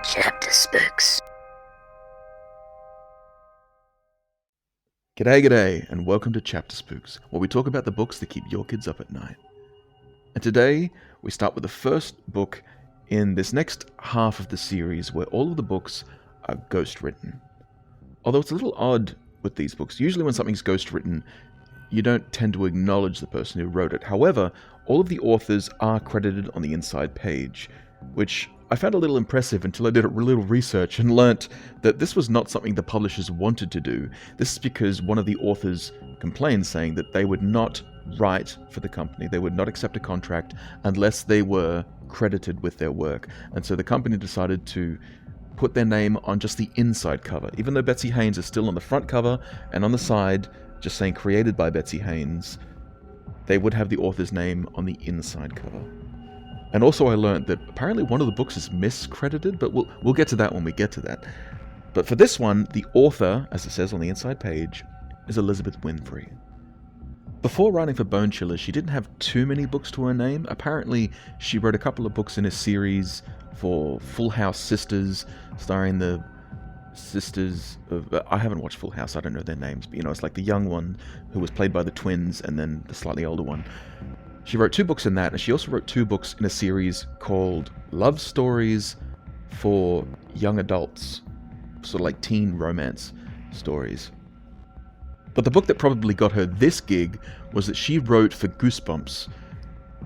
Chapter Spooks. G'day, and welcome to Chapter Spooks, where we talk about the books that keep your kids up at night. And today, we start with the first book in this next half of the series, where all of the books are ghostwritten. Although it's a little odd with these books. Usually when something's ghostwritten, you don't tend to acknowledge the person who wrote it. However, all of the authors are credited on the inside page, which I found a little impressive until I did a little research and learnt that this was not something the publishers wanted to do. This is because one of the authors complained, saying that they would not write for the company. They would not accept a contract unless they were credited with their work. And so the company decided to put their name on just the inside cover. Even though Betsy Haynes is still on the front cover, and on the side, just saying created by Betsy Haynes, they would have the author's name on the inside cover. And also I learned that apparently one of the books is miscredited, but we'll get to that when we get to that. But for this one, the author, as it says on the inside page, is Elizabeth Winfrey. Before writing for Bonechillers, she didn't have too many books to her name. Apparently, she wrote a couple of books in a series for Full House Sisters, starring the sisters of... I haven't watched Full House, I don't know their names, but it's like the young one who was played by the twins, and then the slightly older one. She wrote 2 books in that, and she also wrote 2 books in a series called Love Stories for Young Adults, sort of like teen romance stories. But the book that probably got her this gig was that she wrote for Goosebumps.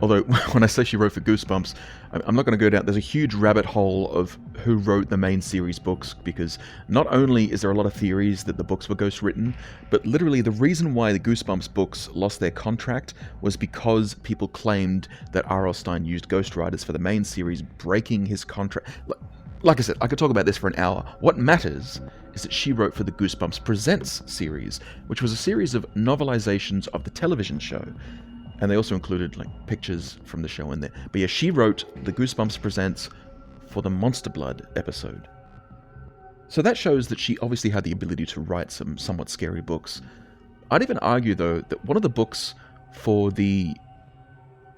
Although, when I say she wrote for Goosebumps, I'm not going to go down. There's a huge rabbit hole of who wrote the main series books, because not only is there a lot of theories that the books were ghostwritten, but literally the reason why the Goosebumps books lost their contract was because people claimed that R.L. Stine used ghostwriters for the main series, breaking his contract. Like I said, I could talk about this for an hour. What matters is that she wrote for the Goosebumps Presents series, which was a series of novelizations of the television show. And they also included pictures from the show in there. But yeah, she wrote the Goosebumps Presents for the Monster Blood episode. So that shows that she obviously had the ability to write some somewhat scary books. I'd even argue, though, that one of the books for the...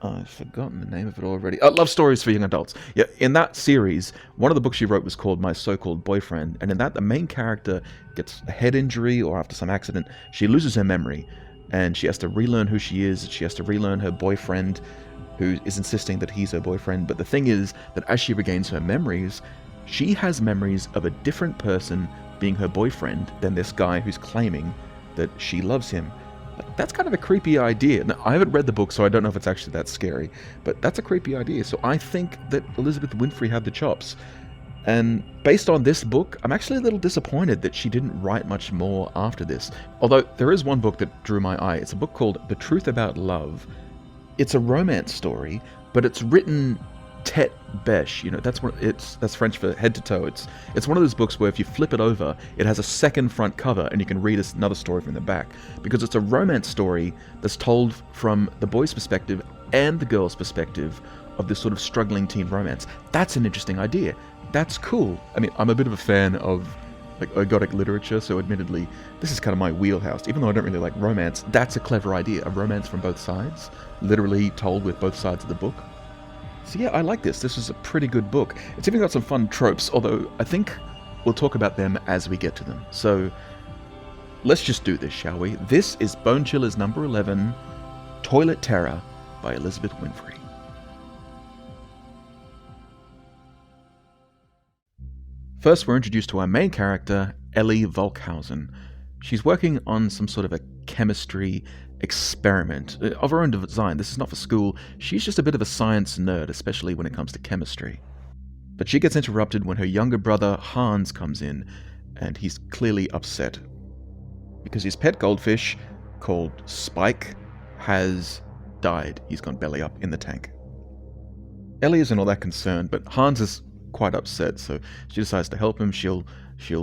I've forgotten the name of it already. Love Stories for Young Adults. Yeah, in that series, one of the books she wrote was called My So-Called Boyfriend. And in that, the main character gets a head injury, or after some accident, she loses her memory. And she has to relearn who she is. She has to relearn her boyfriend, who is insisting that he's her boyfriend. But the thing is that as she regains her memories, she has memories of a different person being her boyfriend than this guy who's claiming that she loves him. That's kind of a creepy idea. Now, I haven't read the book, so I don't know if it's actually that scary. But that's a creepy idea. So I think that Elizabeth Winfrey had the chops. And based on this book, I'm actually a little disappointed that she didn't write much more after this. Although there is one book that drew my eye. It's a book called The Truth About Love. It's a romance story, but it's written tête bêche. That's French for head to toe. It's one of those books where if you flip it over, it has a second front cover, and you can read another story from the back, because it's a romance story that's told from the boy's perspective and the girl's perspective of this sort of struggling teen romance. That's an interesting idea. That's cool. I mean, I'm a bit of a fan of ergodic literature, so admittedly, this is kind of my wheelhouse. Even though I don't really like romance, that's a clever idea. A romance from both sides, literally told with both sides of the book. So yeah, I like this. This is a pretty good book. It's even got some fun tropes, although I think we'll talk about them as we get to them. So let's just do this, shall we? This is Bonechillers number 11, Toilet Terror by Elizabeth Winfrey. First, we're introduced to our main character, Ellie Volkhausen. She's working on some sort of a chemistry experiment of her own design. This is not for school. She's just a bit of a science nerd, especially when it comes to chemistry. But she gets interrupted when her younger brother, Hans, comes in, and he's clearly upset. Because his pet goldfish, called Spike, has died. He's gone belly up in the tank. Ellie isn't all that concerned, but Hans is quite upset, so she decides to help him. She'll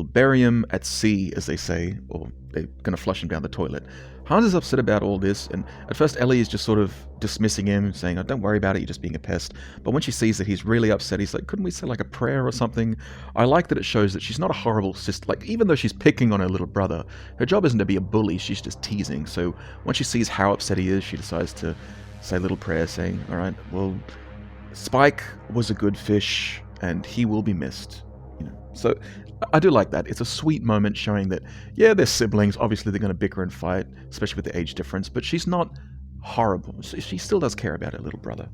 bury him at sea, as they say, or they're going to flush him down the toilet. Hans is upset about all this, and at first Ellie is just sort of dismissing him, saying, "Oh, don't worry about it, you're just being a pest." But when she sees that he's really upset, he's like, "Couldn't we say a prayer or something?" I like that it shows that she's not a horrible sister. Even though she's picking on her little brother, her job isn't to be a bully, she's just teasing. So when she sees how upset he is, she decides to say a little prayer, saying, "All right, well, Spike was a good fish, and he will be missed. So I do like that. It's a sweet moment showing that, yeah, they're siblings. Obviously, they're going to bicker and fight, especially with the age difference, but she's not horrible. She still does care about her little brother.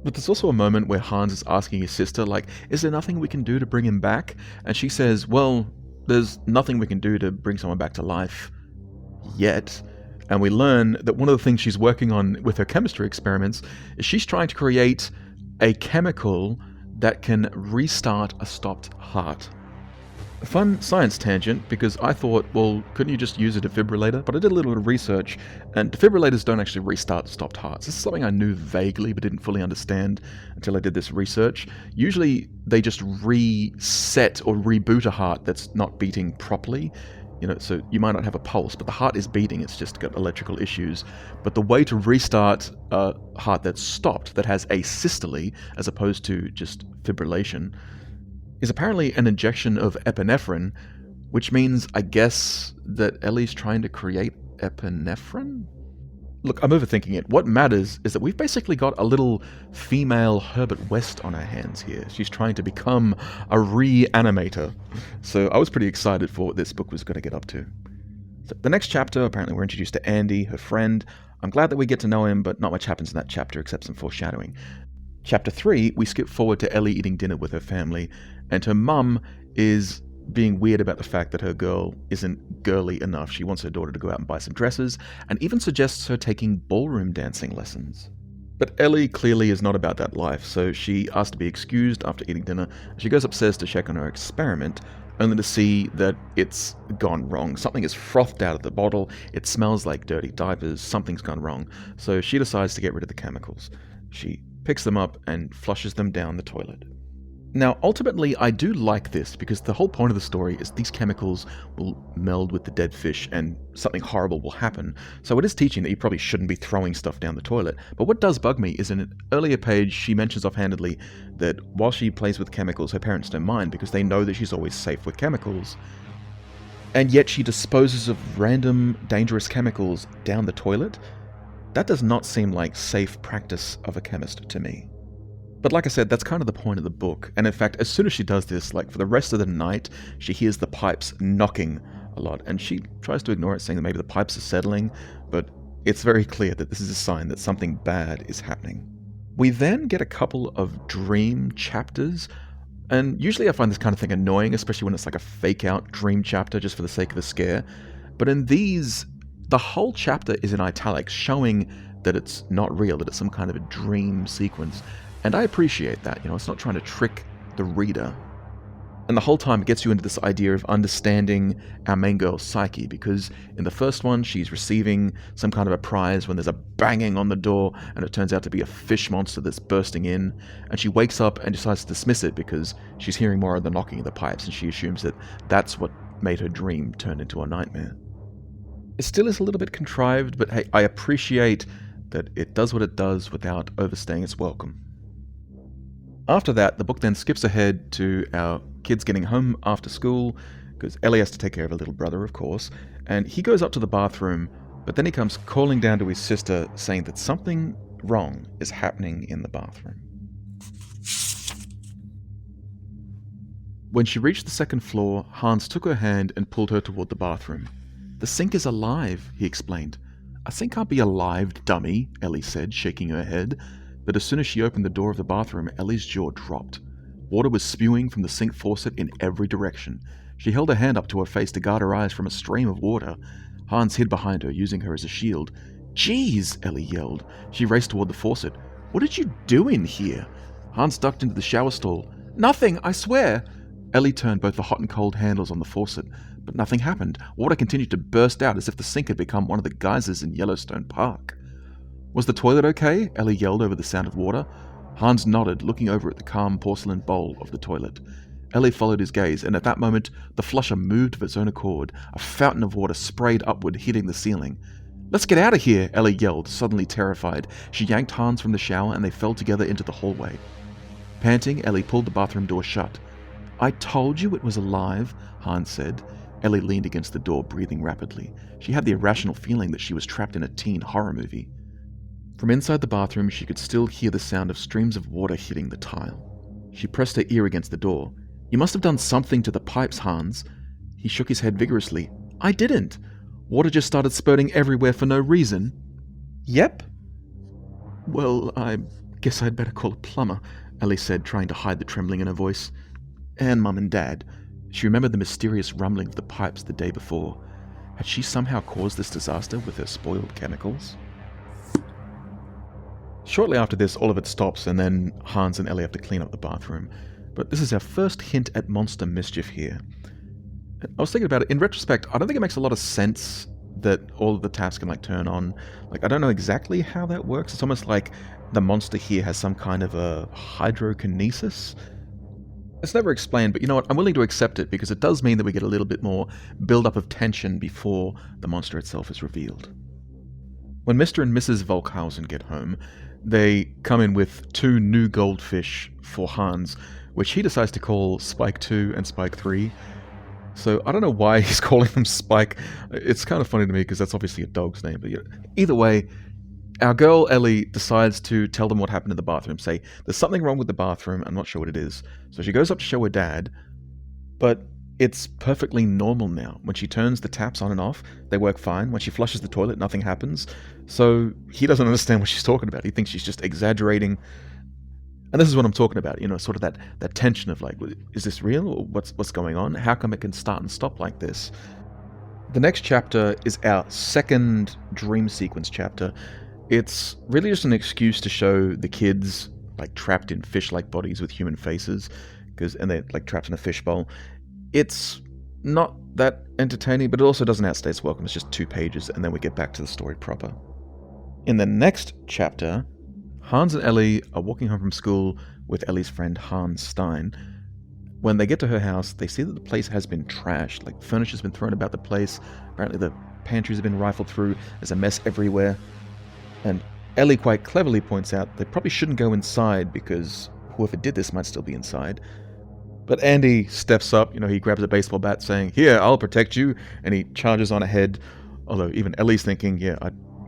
But there's also a moment where Hans is asking his sister, like, is there nothing we can do to bring him back? And she says, well, there's nothing we can do to bring someone back to life yet. And we learn that one of the things she's working on with her chemistry experiments is she's trying to create a chemical that can restart a stopped heart. A fun science tangent, because I thought, well, couldn't you just use a defibrillator? But I did a little bit of research, and defibrillators don't actually restart stopped hearts. This is something I knew vaguely but didn't fully understand until I did this research. Usually they just reset or reboot a heart that's not beating properly. So you might not have a pulse, but the heart is beating, it's just got electrical issues. But the way to restart a heart that's stopped, that has asystole, as opposed to just fibrillation, is apparently an injection of epinephrine, which means, I guess, that Ellie's trying to create epinephrine? Look, I'm overthinking it. What matters is that we've basically got a little female Herbert West on our hands here. She's trying to become a reanimator. So I was pretty excited for what this book was going to get up to. So the next chapter, apparently we're introduced to Andy, her friend. I'm glad that we get to know him, but not much happens in that chapter except some foreshadowing. Chapter 3, we skip forward to Ellie eating dinner with her family, and her mum is being weird about the fact that her girl isn't girly enough. She wants her daughter to go out and buy some dresses, and even suggests her taking ballroom dancing lessons. But Ellie clearly is not about that life, so she asks to be excused after eating dinner. She goes upstairs to check on her experiment, only to see that it's gone wrong. Something is frothed out of the bottle, it smells like dirty diapers, something's gone wrong. So she decides to get rid of the chemicals. She picks them up and flushes them down the toilet. Now, ultimately, I do like this because the whole point of the story is these chemicals will meld with the dead fish and something horrible will happen. So it is teaching that you probably shouldn't be throwing stuff down the toilet. But what does bug me is in an earlier page, she mentions offhandedly that while she plays with chemicals, her parents don't mind because they know that she's always safe with chemicals. And yet she disposes of random, dangerous chemicals down the toilet? That does not seem like safe practice of a chemist to me. But like I said, that's kind of the point of the book. And in fact, as soon as she does this, like for the rest of the night, she hears the pipes knocking a lot. And she tries to ignore it, saying that maybe the pipes are settling, but it's very clear that this is a sign that something bad is happening. We then get a couple of dream chapters. And usually I find this kind of thing annoying, especially when it's like a fake-out dream chapter just for the sake of the scare. But in these, the whole chapter is in italics, showing that it's not real, that it's some kind of a dream sequence. And I appreciate that, it's not trying to trick the reader. And the whole time it gets you into this idea of understanding our main girl's psyche, because in the first one, she's receiving some kind of a prize when there's a banging on the door, and it turns out to be a fish monster that's bursting in, and she wakes up and decides to dismiss it because she's hearing more of the knocking of the pipes, and she assumes that that's what made her dream turn into a nightmare. It still is a little bit contrived, but hey, I appreciate that it does what it does without overstaying its welcome. After that, the book then skips ahead to our kids getting home after school, because Ellie has to take care of her little brother, of course, and he goes up to the bathroom, but then he comes calling down to his sister, saying that something wrong is happening in the bathroom. When she reached the second floor, Hans took her hand and pulled her toward the bathroom. "The sink is alive," he explained. "A sink can't be alive, dummy," Ellie said, shaking her head. But as soon as she opened the door of the bathroom, Ellie's jaw dropped. Water was spewing from the sink faucet in every direction. She held her hand up to her face to guard her eyes from a stream of water. Hans hid behind her, using her as a shield. "Jeez!" Ellie yelled. She raced toward the faucet. "What did you do in here?" Hans ducked into the shower stall. "Nothing, I swear!" Ellie turned both the hot and cold handles on the faucet, but nothing happened. Water continued to burst out as if the sink had become one of the geysers in Yellowstone Park. "Was the toilet okay?" Ellie yelled over the sound of water. Hans nodded, looking over at the calm porcelain bowl of the toilet. Ellie followed his gaze, and at that moment, the flusher moved of its own accord. A fountain of water sprayed upward, hitting the ceiling. "Let's get out of here!" Ellie yelled, suddenly terrified. She yanked Hans from the shower, and they fell together into the hallway. Panting, Ellie pulled the bathroom door shut. "I told you it was alive," Hans said. Ellie leaned against the door, breathing rapidly. She had the irrational feeling that she was trapped in a teen horror movie. From inside the bathroom, she could still hear the sound of streams of water hitting the tile. She pressed her ear against the door. You must have done something to the pipes, Hans. He shook his head vigorously. I didn't. Water just started spurting everywhere for no reason. Yep. Well, I guess I'd better call a plumber, Ellie said, trying to hide the trembling in her voice. And Mum and Dad. She remembered the mysterious rumbling of the pipes the day before. Had she somehow caused this disaster with her spoiled chemicals? Shortly after this, all of it stops, and then Hans and Ellie have to clean up the bathroom. But this is our first hint at monster mischief here. I was thinking about it. In retrospect, I don't think it makes a lot of sense that all of the taps can turn on. I don't know exactly how that works. It's almost like the monster here has some kind of a hydrokinesis. It's never explained, but you know what? I'm willing to accept it because it does mean that we get a little bit more build-up of tension before the monster itself is revealed. When Mr. and Mrs. Volkhausen get home, they come in with 2 new goldfish for Hans, which he decides to call Spike 2 and Spike 3. So I don't know why he's calling them Spike. It's kind of funny to me because that's obviously a dog's name. But either way, our girl Ellie decides to tell them what happened in the bathroom. Say, there's something wrong with the bathroom. I'm not sure what it is. So she goes up to show her dad. But it's perfectly normal now. When she turns the taps on and off, they work fine. When she flushes the toilet, nothing happens. So he doesn't understand what she's talking about. He thinks she's just exaggerating. And this is what I'm talking about, sort of that tension of is this real or what's going on? How come it can start and stop like this? The next chapter is our second dream sequence chapter. It's really just an excuse to show the kids trapped in fish-like bodies with human faces, and they're trapped in a fishbowl. It's not that entertaining, but it also doesn't outstay its welcome. It's just 2 pages, and then we get back to the story proper. In the next chapter, Hans and Ellie are walking home from school with Ellie's friend Hans Stein. When they get to her house, they see that the place has been trashed. Furniture's been thrown about the place. Apparently the pantries have been rifled through. There's a mess everywhere. And Ellie quite cleverly points out they probably shouldn't go inside because whoever did this might still be inside. But Andy steps up. He grabs a baseball bat saying, "Here, I'll protect you." And he charges on ahead. Although even Ellie's thinking,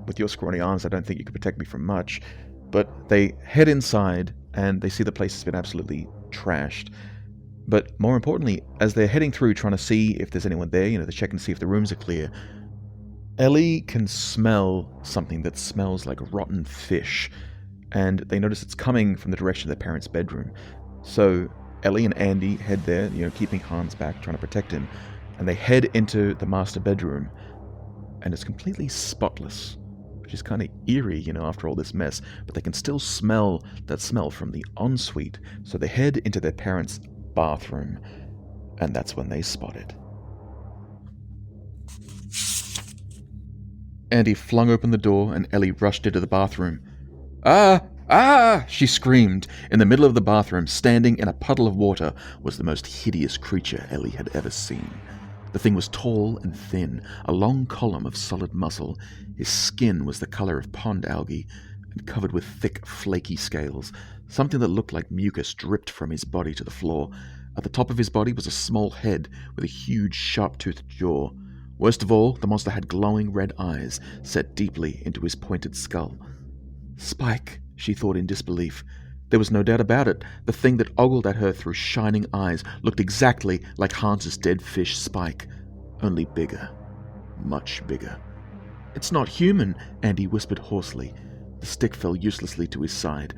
with your scrawny arms, I don't think you could protect me from much. But they head inside, and they see the place has been absolutely trashed. But more importantly, as they're heading through trying to see if there's anyone there, they check and see if the rooms are clear, Ellie can smell something that smells like rotten fish, and they notice it's coming from the direction of their parents' bedroom. So Ellie and Andy head there, keeping Hans back, trying to protect him, and they head into the master bedroom, and it's completely spotless, which is kind of eerie, after all this mess, but they can still smell that smell from the ensuite. So they head into their parents' bathroom, and that's when they spot it. Andy flung open the door, and Ellie rushed into the bathroom. "Ah! Ah!" she screamed. In the middle of the bathroom, standing in a puddle of water, was the most hideous creature Ellie had ever seen. The thing was tall and thin, a long column of solid muscle. His skin was the color of pond algae and covered with thick, flaky scales. Something that looked like mucus dripped from his body to the floor. At the top of his body was a small head with a huge, sharp-toothed jaw. Worst of all, the monster had glowing red eyes set deeply into his pointed skull. Spike, she thought in disbelief. There was no doubt about it. The thing that ogled at her through shining eyes looked exactly like Hans's dead fish Spike, only bigger. Much bigger. "It's not human," Andy whispered hoarsely. The stick fell uselessly to his side.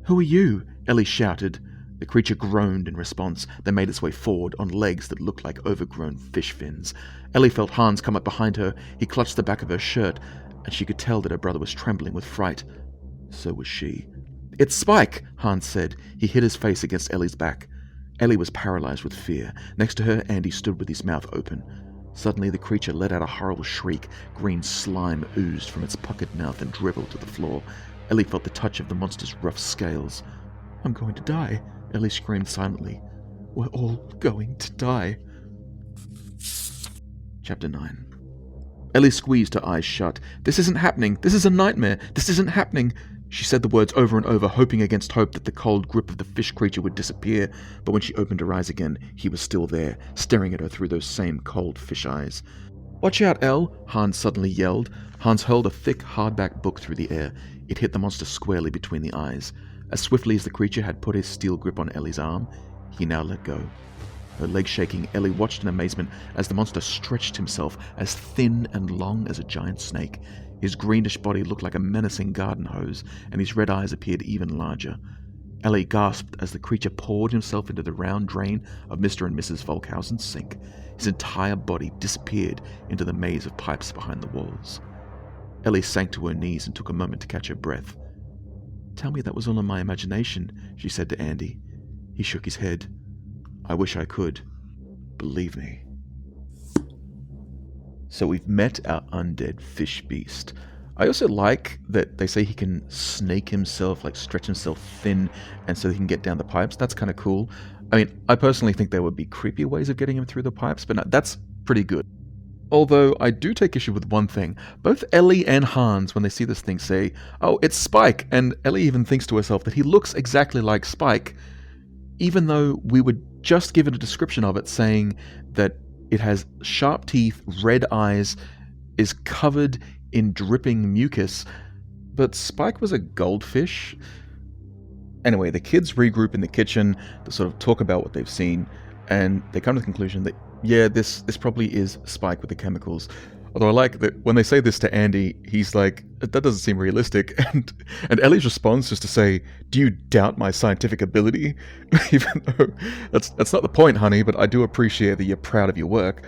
"Who are you?" Ellie shouted. The creature groaned in response, then made its way forward on legs that looked like overgrown fish fins. Ellie felt Hans come up behind her. He clutched the back of her shirt, and she could tell that her brother was trembling with fright. So was she. "It's Spike," Hans said. He hid his face against Ellie's back. Ellie was paralyzed with fear. Next to her, Andy stood with his mouth open. Suddenly, the creature let out a horrible shriek. Green slime oozed from its puckered mouth and dribbled to the floor. Ellie felt the touch of the monster's rough scales. "I'm going to die," Ellie screamed silently. "We're all going to die." Chapter 9. Ellie squeezed her eyes shut. "This isn't happening. This is a nightmare. This isn't happening." She said the words over and over, hoping against hope that the cold grip of the fish creature would disappear, but when she opened her eyes again, he was still there, staring at her through those same cold fish eyes. "Watch out, Elle!" Hans suddenly yelled. Hans hurled a thick, hardback book through the air. It hit the monster squarely between the eyes. As swiftly as the creature had put his steel grip on Ellie's arm, he now let go. Her legs shaking, Ellie watched in amazement as the monster stretched himself as thin and long as a giant snake. His greenish body looked like a menacing garden hose, and his red eyes appeared even larger. Ellie gasped as the creature poured himself into the round drain of Mr. and Mrs. Volkhausen's sink. His entire body disappeared into the maze of pipes behind the walls. Ellie sank to her knees and took a moment to catch her breath. "Tell me that was all in my imagination," she said to Andy. He shook his head. "I wish I could. Believe me." So we've met our undead fish beast. I also like that they say he can snake himself, like stretch himself thin, and so he can get down the pipes. That's kind of cool. I mean, I personally think there would be creepier ways of getting him through the pipes, but no, that's pretty good. Although I do take issue with one thing. Both Ellie and Hans, when they see this thing, say, "Oh, it's Spike," and Ellie even thinks to herself that he looks exactly like Spike, even though we were just given a description of it saying that it has sharp teeth, red eyes, is covered in dripping mucus, but Spike was a goldfish. Anyway, the kids regroup in the kitchen to sort of talk about what they've seen, and they come to the conclusion that, yeah, this probably is Spike with the chemicals. Although I like that when they say this to Andy, he's like, "That doesn't seem realistic," and Ellie's response is to say, "Do you doubt my scientific ability?" Even though that's not the point, honey, but I do appreciate that you're proud of your work.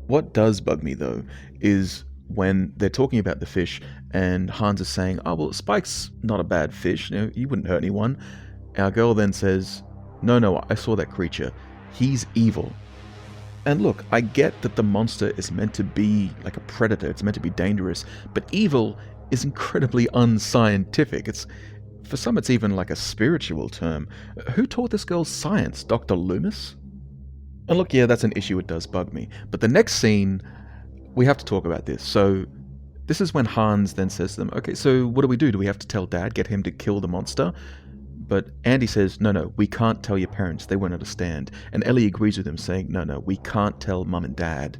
What does bug me, though, is when they're talking about the fish and Hans is saying, "Oh, well, Spike's not a bad fish, he wouldn't hurt anyone." Our girl then says, No, I saw that creature. He's evil." And look, I get that the monster is meant to be like a predator, it's meant to be dangerous, but evil is incredibly unscientific. For some, it's even like a spiritual term. Who taught this girl science? Dr. Loomis? And look, yeah, that's an issue, it does bug me. But the next scene, we have to talk about this. So this is when Hans then says to them, "Okay, so what do we do? Do we have to tell Dad, get him to kill the monster?" But Andy says, no, we can't tell your parents, they won't understand. And Ellie agrees with him, saying, no, we can't tell Mum and Dad.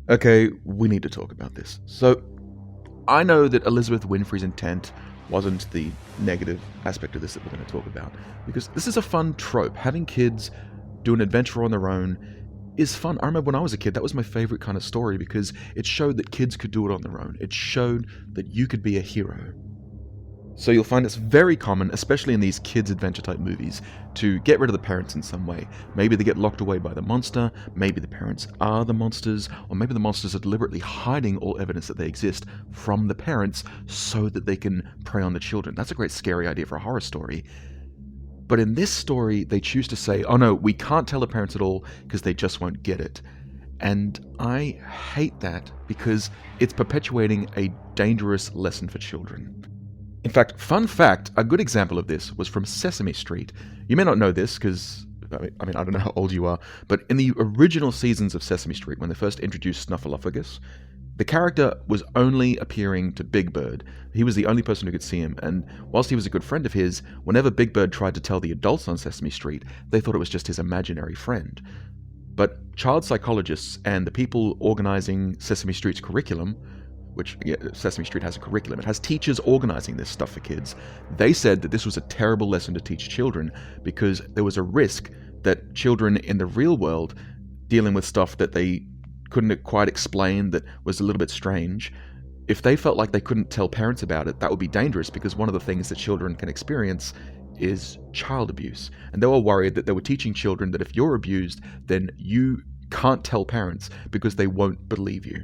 Okay, we need to talk about this. So, I know that Elizabeth Winfrey's intent wasn't the negative aspect of this that we're going to talk about, because this is a fun trope. Having kids do an adventure on their own is fun. I remember when I was a kid, that was my favorite kind of story, because it showed that kids could do it on their own. It showed that you could be a hero. So you'll find it's very common, especially in these kids' adventure-type movies, to get rid of the parents in some way. Maybe they get locked away by the monster, maybe the parents are the monsters, or maybe the monsters are deliberately hiding all evidence that they exist from the parents so that they can prey on the children. That's a great scary idea for a horror story. But in this story, they choose to say, "Oh no, we can't tell the parents at all because they just won't get it." And I hate that because it's perpetuating a dangerous lesson for children. In fact, fun fact, a good example of this was from Sesame Street. You may not know this because, I don't know how old you are, but in the original seasons of Sesame Street, when they first introduced Snuffleupagus, the character was only appearing to Big Bird. He was the only person who could see him, and whilst he was a good friend of his, whenever Big Bird tried to tell the adults on Sesame Street, they thought it was just his imaginary friend. But child psychologists and the people organizing Sesame Street's curriculum, which, yeah, Sesame Street has a curriculum, it has teachers organizing this stuff for kids, they said that this was a terrible lesson to teach children because there was a risk that children in the real world, dealing with stuff that they couldn't quite explain, that was a little bit strange, if they felt like they couldn't tell parents about it, that would be dangerous because one of the things that children can experience is child abuse. And they were worried that they were teaching children that if you're abused, then you can't tell parents because they won't believe you.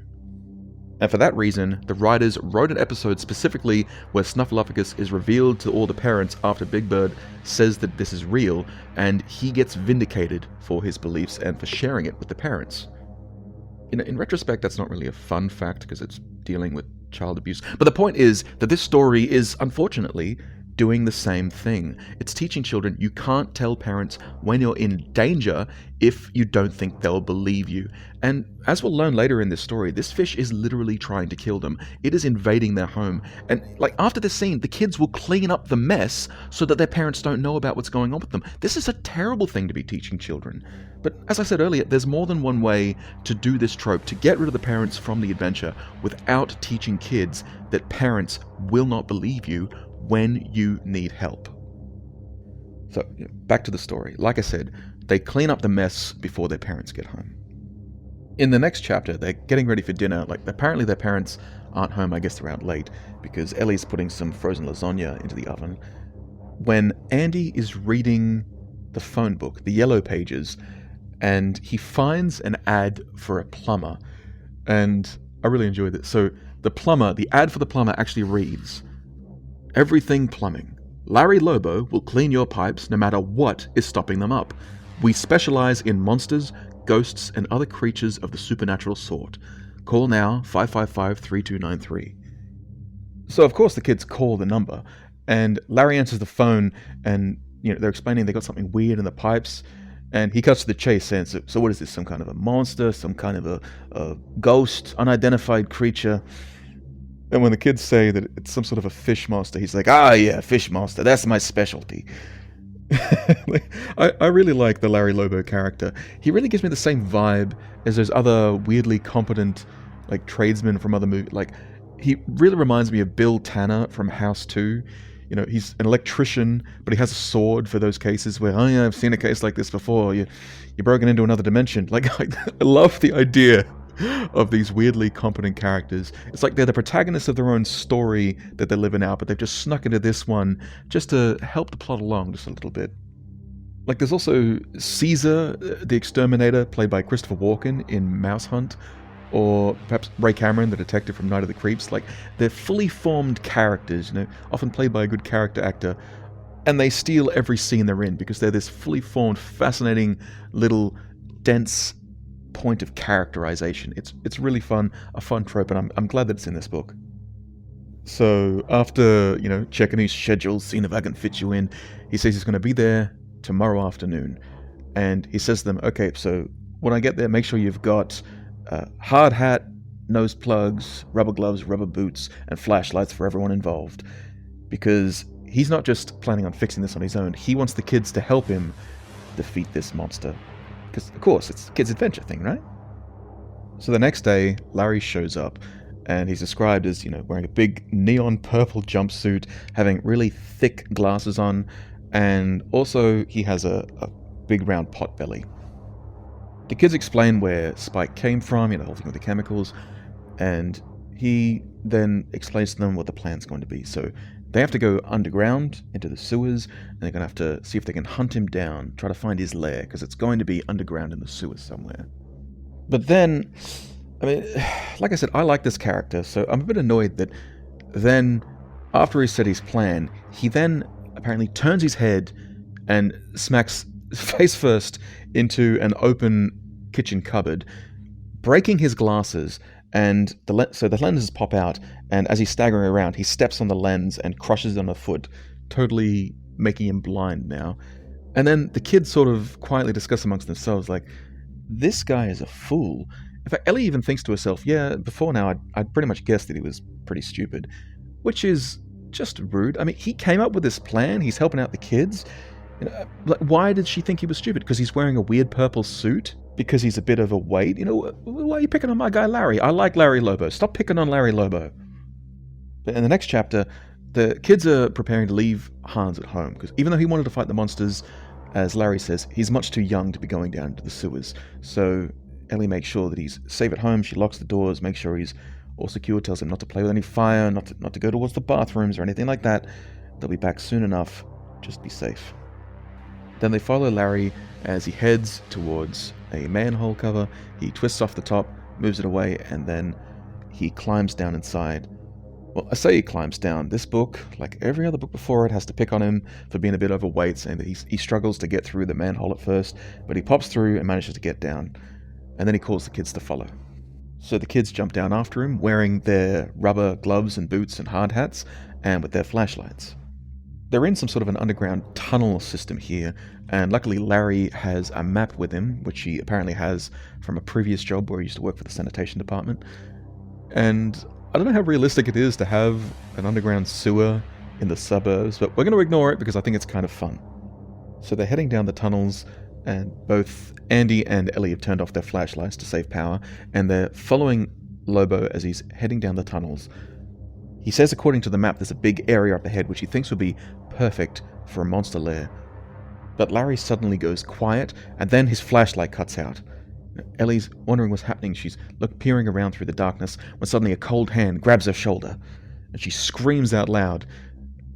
And for that reason, the writers wrote an episode specifically where Snuffleupagus is revealed to all the parents after Big Bird says that this is real, and he gets vindicated for his beliefs and for sharing it with the parents. In retrospect, that's not really a fun fact because it's dealing with child abuse. But the point is that this story is, unfortunately, doing the same thing. It's teaching children you can't tell parents when you're in danger if you don't think they'll believe you. And as we'll learn later in this story, this fish is literally trying to kill them. It is invading their home. And after this scene, the kids will clean up the mess so that their parents don't know about what's going on with them. This is a terrible thing to be teaching children. But as I said earlier, there's more than one way to do this trope, to get rid of the parents from the adventure without teaching kids that parents will not believe you when you need help. So, back to the story. Like I said, they clean up the mess before their parents get home. In the next chapter, they're getting ready for dinner. Like, apparently their parents aren't home. I guess they're out late because Ellie's putting some frozen lasagna into the oven. When Andy is reading the phone book, the yellow pages, and he finds an ad for a plumber. And I really enjoyed it. So the ad for the plumber actually reads, "Everything plumbing. Larry Lobo will clean your pipes no matter what is stopping them up. We specialize in monsters, ghosts, and other creatures of the supernatural sort. Call now, 555-3293. So of course the kids call the number, and Larry answers the phone, and they're explaining they got something weird in the pipes, and he cuts to the chase saying, so what is this, some kind of a monster, some kind of a ghost, unidentified creature? And when the kids say that it's some sort of a fish monster, he's like, yeah, fish monster, that's my specialty. I really like the Larry Lobo character. He really gives me the same vibe as those other weirdly competent tradesmen from other movies. He really reminds me of Bill Tanner from House 2. He's an electrician, but he has a sword for those cases where, oh yeah, I've seen a case like this before. You're broken into another dimension. I love the idea of these weirdly competent characters. It's like they're the protagonists of their own story that they're living out, but they've just snuck into this one just to help the plot along just a little bit. There's also Caesar, the exterminator, played by Christopher Walken in Mouse Hunt, or perhaps Ray Cameron, the detective from Night of the Creeps. They're fully formed characters, often played by a good character actor, and they steal every scene they're in because they're this fully formed, fascinating, little, dense point of characterization. It's really fun, a fun trope, and I'm glad that it's in this book. So after, checking his schedule, seeing if I can fit you in, he says he's going to be there tomorrow afternoon. And he says to them, okay, so when I get there, make sure you've got a hard hat, nose plugs, rubber gloves, rubber boots, and flashlights for everyone involved. Because he's not just planning on fixing this on his own, he wants the kids to help him defeat this monster. Because, of course, it's a kid's adventure thing, right? So the next day, Larry shows up, and he's described as, wearing a big neon purple jumpsuit, having really thick glasses on, and also he has a big round pot belly. The kids explain where Spike came from, the whole thing with the chemicals, and he then explains to them what the plan's going to be. So they have to go underground into the sewers, and they're going to have to see if they can hunt him down, try to find his lair, because it's going to be underground in the sewers somewhere. But then, like I said, I like this character, so I'm a bit annoyed that then, after he said his plan, he then apparently turns his head and smacks face first into an open kitchen cupboard, breaking his glasses, and so the lenses pop out, and as he's staggering around, he steps on the lens and crushes it on a foot, totally making him blind now. And then the kids sort of quietly discuss amongst themselves, this guy is a fool. In fact, Ellie even thinks to herself, yeah, before now I'd pretty much guessed that he was pretty stupid, which is just rude. He came up with this plan, he's helping out the kids. Why did she think he was stupid? Because he's wearing a weird purple suit? Because he's a bit of a weight? Why are you picking on my guy Larry? I like Larry Lobo. Stop picking on Larry Lobo. But in the next chapter, the kids are preparing to leave Hans at home, because even though he wanted to fight the monsters, as Larry says, he's much too young to be going down into the sewers. So Ellie makes sure that he's safe at home. She locks the doors, makes sure he's all secure, tells him not to play with any fire, not to go towards the bathrooms or anything like that. They'll be back soon enough. Just be safe. Then they follow Larry as he heads towards a manhole cover. He twists off the top, moves it away, and then he climbs down inside. Well, I say he climbs down. This book, like every other book before it, has to pick on him for being a bit overweight, saying that he struggles to get through the manhole at first, but he pops through and manages to get down. And then he calls the kids to follow. So the kids jump down after him, wearing their rubber gloves and boots and hard hats, and with their flashlights. They're in some sort of an underground tunnel system here, and luckily Larry has a map with him, which he apparently has from a previous job where he used to work for the sanitation department. And I don't know how realistic it is to have an underground sewer in the suburbs, but we're going to ignore it because I think it's kind of fun. So they're heading down the tunnels, and both Andy and Ellie have turned off their flashlights to save power, and they're following Lobo as he's heading down the tunnels. He says according to the map there's a big area up ahead which he thinks would be perfect for a monster lair. But Larry suddenly goes quiet, and then his flashlight cuts out. Ellie's wondering what's happening. She's peering around through the darkness when suddenly a cold hand grabs her shoulder, and she screams out loud.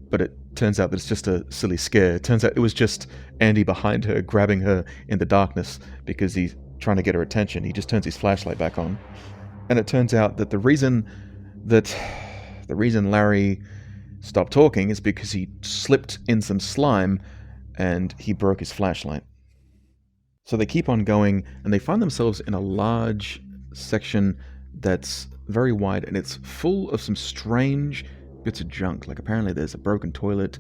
But it turns out that it's just a silly scare. It turns out it was just Andy behind her grabbing her in the darkness because he's trying to get her attention. He just turns his flashlight back on. And it turns out that the reason Larry stopped talking is because he slipped in some slime and he broke his flashlight. So they keep on going, and they find themselves in a large section that's very wide, and it's full of some strange bits of junk. Like apparently there's a broken toilet,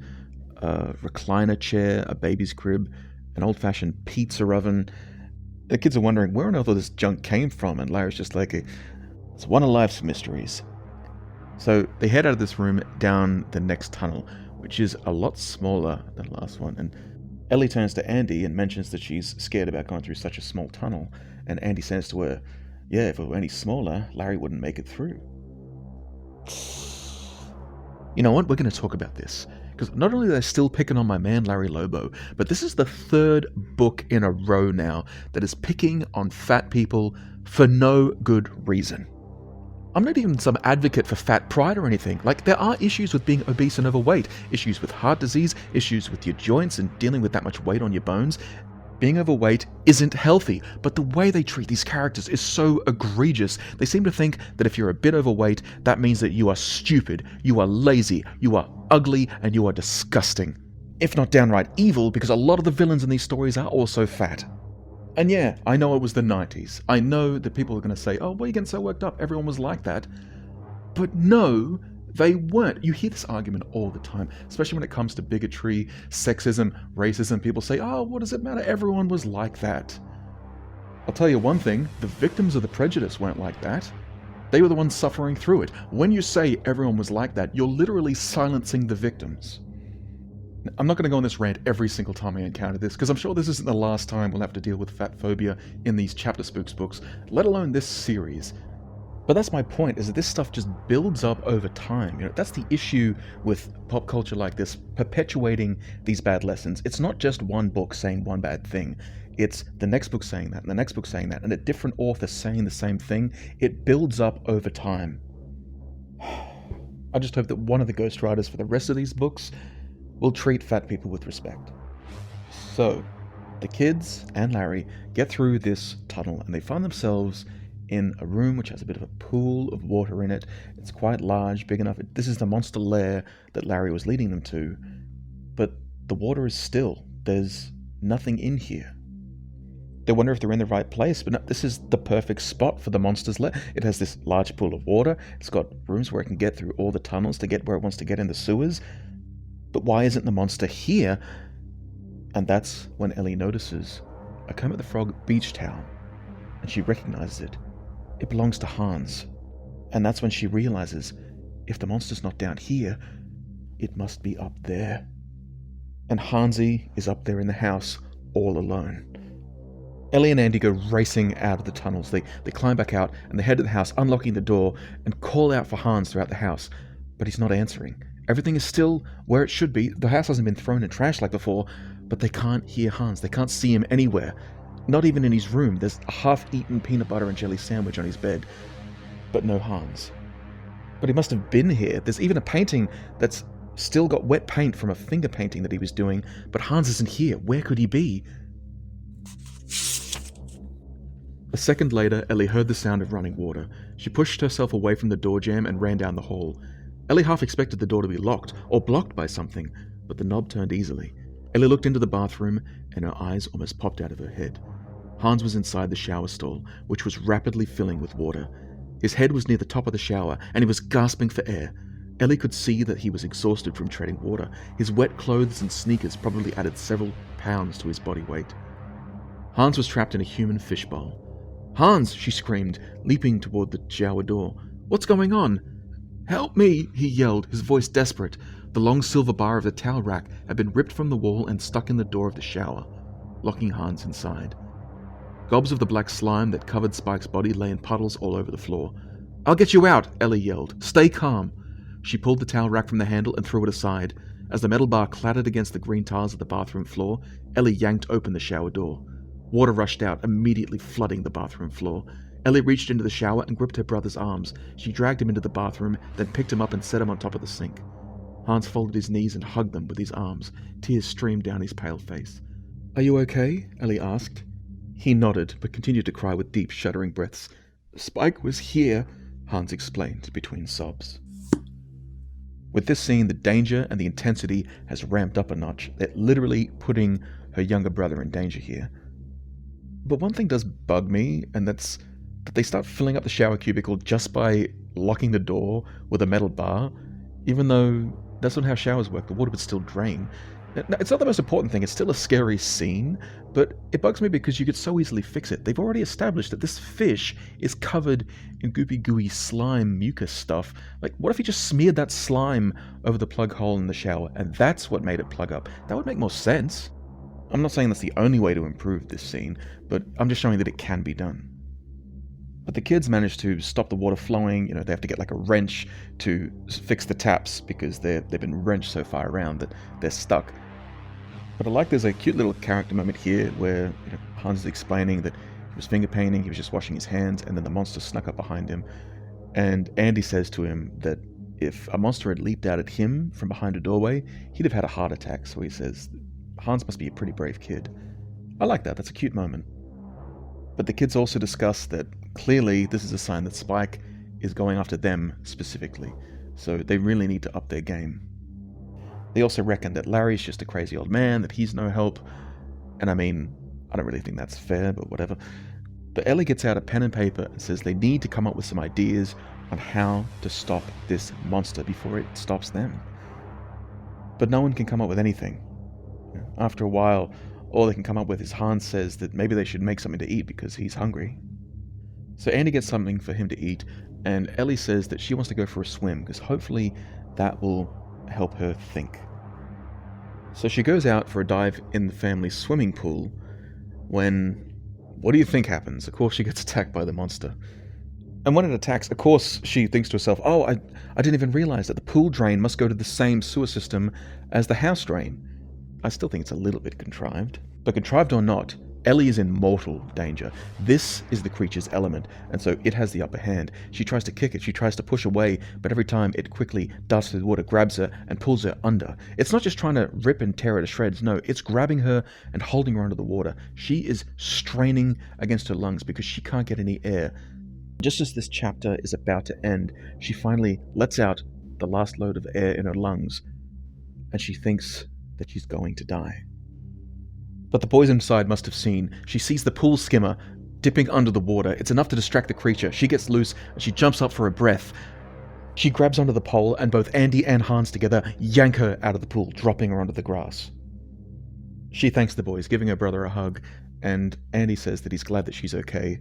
a recliner chair, a baby's crib, an old-fashioned pizza oven. The kids are wondering where on earth all this junk came from, and Larry's just like, it's one of life's mysteries. So they head out of this room down the next tunnel, which is a lot smaller than the last one, and Ellie turns to Andy and mentions that she's scared about going through such a small tunnel, and Andy says to her, yeah, if it were any smaller, Larry wouldn't make it through. You know what? We're going to talk about this, because not only are they still picking on my man Larry Lobo, but this is the third book in a row now that is picking on fat people for no good reason. I'm not even some advocate for fat pride or anything. Like, there are issues with being obese and overweight, issues with heart disease, issues with your joints and dealing with that much weight on your bones. Being overweight isn't healthy, but the way they treat these characters is so egregious. They seem to think that if you're a bit overweight, that means that you are stupid, you are lazy, you are ugly, and you are disgusting. If not downright evil, because a lot of the villains in these stories are also fat. And yeah, I know it was the 90s. I know that people are going to say, oh, why are you getting so worked up? Everyone was like that. But no, they weren't. You hear this argument all the time, especially when it comes to bigotry, sexism, racism. People say, oh, what does it matter? Everyone was like that. I'll tell you one thing, the victims of the prejudice weren't like that. They were the ones suffering through it. When you say everyone was like that, you're literally silencing the victims. I'm not going to go on this rant every single time I encounter this, because I'm sure this isn't the last time we'll have to deal with fat phobia in these Chapter Spooks books, let alone this series. But that's my point, is that this stuff just builds up over time. You know, that's the issue with pop culture like this, perpetuating these bad lessons. It's not just one book saying one bad thing. It's the next book saying that, and the next book saying that, and a different author saying the same thing. It builds up over time. I just hope that one of the ghostwriters for the rest of these books will treat fat people with respect. So, the kids and Larry get through this tunnel, and they find themselves in a room which has a bit of a pool of water in it. It's quite large, big enough. This is the monster lair that Larry was leading them to. But the water is still. There's nothing in here. They wonder if they're in the right place, but no, this is the perfect spot for the monster's lair. It has this large pool of water. It's got rooms where it can get through all the tunnels to get where it wants to get in the sewers. But why isn't the monster here? And that's when Ellie notices a Kermit the Frog beach towel, and she recognizes it. It belongs to Hans. And that's when she realizes, if the monster's not down here, it must be up there. And Hansi is up there in the house, all alone. Ellie and Andy go racing out of the tunnels. They climb back out, and they head to the house, unlocking the door, and call out for Hans throughout the house. But he's not answering. Everything is still where it should be. The house hasn't been thrown in trash like before, but they can't hear Hans. They can't see him anywhere. Not even in his room. There's a half-eaten peanut butter and jelly sandwich on his bed, but no Hans. But he must have been here. There's even a painting that's still got wet paint from a finger painting that he was doing, but Hans isn't here. Where could he be? A second later, Ellie heard the sound of running water. She pushed herself away from the door jamb and ran down the hall. Ellie half expected the door to be locked, or blocked by something, but the knob turned easily. Ellie looked into the bathroom, and her eyes almost popped out of her head. Hans was inside the shower stall, which was rapidly filling with water. His head was near the top of the shower, and he was gasping for air. Ellie could see that he was exhausted from treading water. His wet clothes and sneakers probably added several pounds to his body weight. Hans was trapped in a human fishbowl. "Hans!" she screamed, leaping toward the shower door. "What's going on?" "Help me!" he yelled, his voice desperate. The long silver bar of the towel rack had been ripped from the wall and stuck in the door of the shower, locking Hans inside. Gobs of the black slime that covered Spike's body lay in puddles all over the floor. "I'll get you out!" Ellie yelled. "Stay calm!" She pulled the towel rack from the handle and threw it aside. As the metal bar clattered against the green tiles of the bathroom floor, Ellie yanked open the shower door. Water rushed out, immediately flooding the bathroom floor. Ellie reached into the shower and gripped her brother's arms. She dragged him into the bathroom, then picked him up and set him on top of the sink. Hans folded his knees and hugged them with his arms. Tears streamed down his pale face. "Are you okay?" Ellie asked. He nodded, but continued to cry with deep, shuddering breaths. "Spike was here," Hans explained between sobs. With this scene, the danger and the intensity has ramped up a notch. They're literally putting her younger brother in danger here. But one thing does bug me, and that's that they start filling up the shower cubicle just by locking the door with a metal bar, even though that's not how showers work. The water would still drain. It's not the most important thing. It's still a scary scene, but it bugs me because you could so easily fix it. They've already established that this fish is covered in goopy gooey slime mucus stuff. Like, what if you just smeared that slime over the plug hole in the shower, and that's what made it plug up? That would make more sense. I'm not saying that's the only way to improve this scene, but I'm just showing that it can be done. But the kids manage to stop the water flowing. They have to get like a wrench to fix the taps because they've been wrenched so far around that they're stuck. But I like there's a cute little character moment here where Hans is explaining that he was finger painting, he was just washing his hands, and then the monster snuck up behind him. And Andy says to him that if a monster had leaped out at him from behind a doorway, he'd have had a heart attack. So he says, Hans must be a pretty brave kid. I like that, that's a cute moment. But the kids also discuss that clearly this is a sign that Spike is going after them specifically, so they really need to up their game. They also reckon that Larry's just a crazy old man, that he's no help, and I mean, I don't really think that's fair, but whatever. But Ellie gets out a pen and paper and says they need to come up with some ideas on how to stop this monster before it stops them. But no one can come up with anything. After a while, all they can come up with is Hans says that maybe they should make something to eat because he's hungry. So Andy gets something for him to eat, and Ellie says that she wants to go for a swim because hopefully that will help her think. So she goes out for a dive in the family's swimming pool when, what do you think happens? Of course she gets attacked by the monster. And when it attacks, of course she thinks to herself, oh, I didn't even realize that the pool drain must go to the same sewer system as the house drain. I still think it's a little bit contrived. But contrived or not, Ellie is in mortal danger. This is the creature's element, and so it has the upper hand. She tries to kick it, she tries to push away, but every time it quickly darts through the water, grabs her, and pulls her under. It's not just trying to rip and tear her to shreds, no, it's grabbing her and holding her under the water. She is straining against her lungs because she can't get any air. Just as this chapter is about to end, she finally lets out the last load of air in her lungs, and she thinks that she's going to die. But the boys inside must have seen. She sees the pool skimmer dipping under the water. It's enough to distract the creature. She gets loose and she jumps up for her breath. She grabs onto the pole and both Andy and Hans together yank her out of the pool, dropping her onto the grass. She thanks the boys, giving her brother a hug, and Andy says that he's glad that she's okay.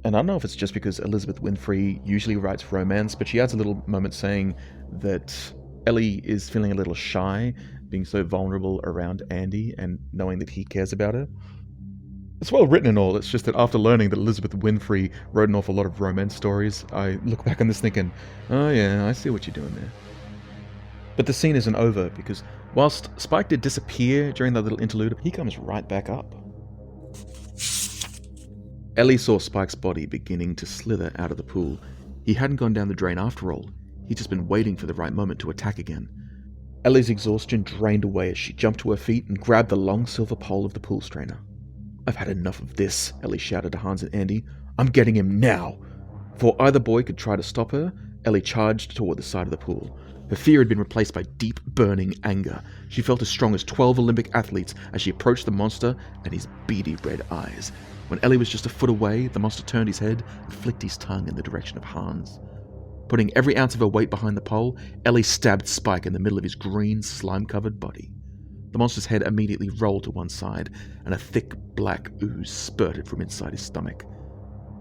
And I don't know if it's just because Elizabeth Winfrey usually writes romance, but she adds a little moment saying that Ellie is feeling a little shy, being so vulnerable around Andy and knowing that he cares about her. It's well written and all, it's just that after learning that Elizabeth Winfrey wrote an awful lot of romance stories, I look back on this thinking, oh yeah, I see what you're doing there. But the scene isn't over, because whilst Spike did disappear during that little interlude, he comes right back up. Ellie saw Spike's body beginning to slither out of the pool. He hadn't gone down the drain after all. He'd just been waiting for the right moment to attack again. Ellie's exhaustion drained away as she jumped to her feet and grabbed the long silver pole of the pool strainer. "I've had enough of this," Ellie shouted to Hans and Andy. "I'm getting him now!" Before either boy could try to stop her, Ellie charged toward the side of the pool. Her fear had been replaced by deep, burning anger. She felt as strong as 12 Olympic athletes as she approached the monster and his beady red eyes. When Ellie was just a foot away, the monster turned his head and flicked his tongue in the direction of Hans. Putting every ounce of her weight behind the pole, Ellie stabbed Spike in the middle of his green, slime-covered body. The monster's head immediately rolled to one side, and a thick, black ooze spurted from inside his stomach.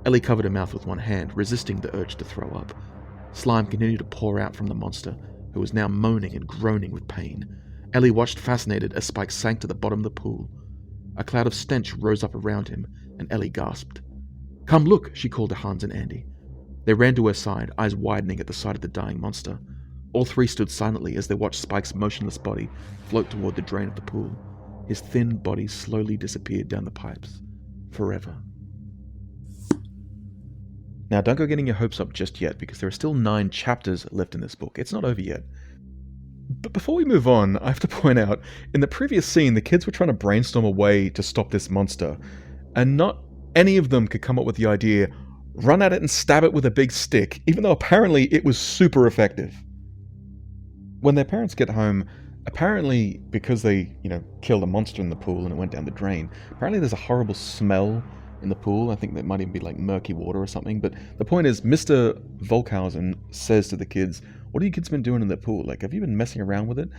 Ellie covered her mouth with one hand, resisting the urge to throw up. Slime continued to pour out from the monster, who was now moaning and groaning with pain. Ellie watched fascinated as Spike sank to the bottom of the pool. A cloud of stench rose up around him, and Ellie gasped. "Come look," she called to Hans and Andy. They ran to her side, eyes widening at the sight of the dying monster. All three stood silently as they watched Spike's motionless body float toward the drain of the pool. His thin body slowly disappeared down the pipes. Forever. Now, don't go getting your hopes up just yet, because there are still 9 chapters left in this book. It's not over yet. But before we move on, I have to point out, in the previous scene, the kids were trying to brainstorm a way to stop this monster, and not any of them could come up with the idea, run at it and stab it with a big stick, even though apparently it was super effective. When their parents get home, apparently because they, killed a monster in the pool and it went down the drain, apparently there's a horrible smell in the pool. I think there might even be like murky water or something. But the point is, Mr. Volkhausen says to the kids, "What have you kids been doing in the pool? Like, have you been messing around with it?"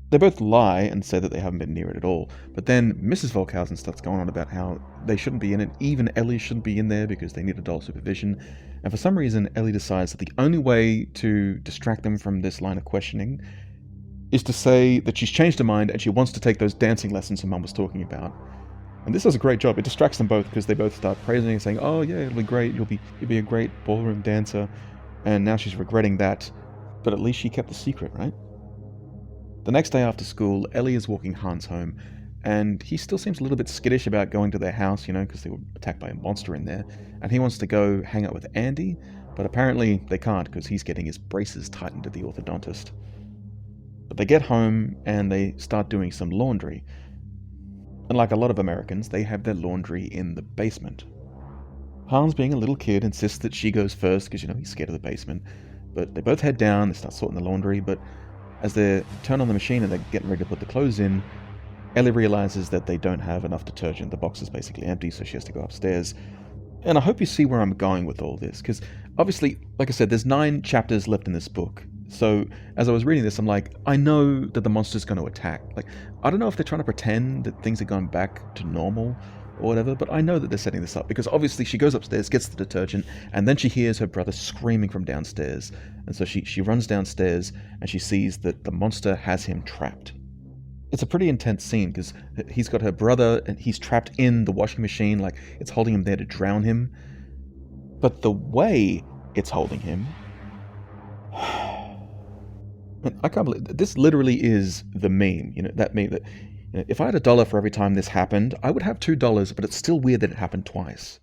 They both lie and say that they haven't been near it at all. But then Mrs. Volkhausen starts going on about how they shouldn't be in it. Even Ellie shouldn't be in there because they need adult supervision. And for some reason, Ellie decides that the only way to distract them from this line of questioning is to say that she's changed her mind and she wants to take those dancing lessons her mum was talking about. And this does a great job. It distracts them both because they both start praising and saying, "Oh yeah, it'll be great. You'll be a great ballroom dancer." And now she's regretting that. But at least she kept the secret, right? The next day after school, Ellie is walking Hans home, and he still seems a little bit skittish about going to their house, because they were attacked by a monster in there, and he wants to go hang out with Andy, but apparently they can't because he's getting his braces tightened at the orthodontist. But they get home, and they start doing some laundry. And like a lot of Americans, they have their laundry in the basement. Hans, being a little kid, insists that she goes first because, he's scared of the basement. But they both head down, they start sorting the laundry, but as they turn on the machine and they're getting ready to put the clothes in, Ellie realizes that they don't have enough detergent. The box is basically empty, so she has to go upstairs. And I hope you see where I'm going with all this, because obviously, like I said, there's 9 chapters left in this book. So as I was reading this, I'm like, I know that the monster's going to attack. Like, I don't know if they're trying to pretend that things are going back to normal or whatever, but I know that they're setting this up, because obviously she goes upstairs, gets the detergent, and then she hears her brother screaming from downstairs. And so she runs downstairs and she sees that the monster has him trapped. It's a pretty intense scene because he's got her brother and he's trapped in the washing machine, like it's holding him there to drown him. But the way it's holding him, I can't believe this literally is the meme, that meme that if I had $1 for every time this happened, I would have $2, but it's still weird that it happened twice.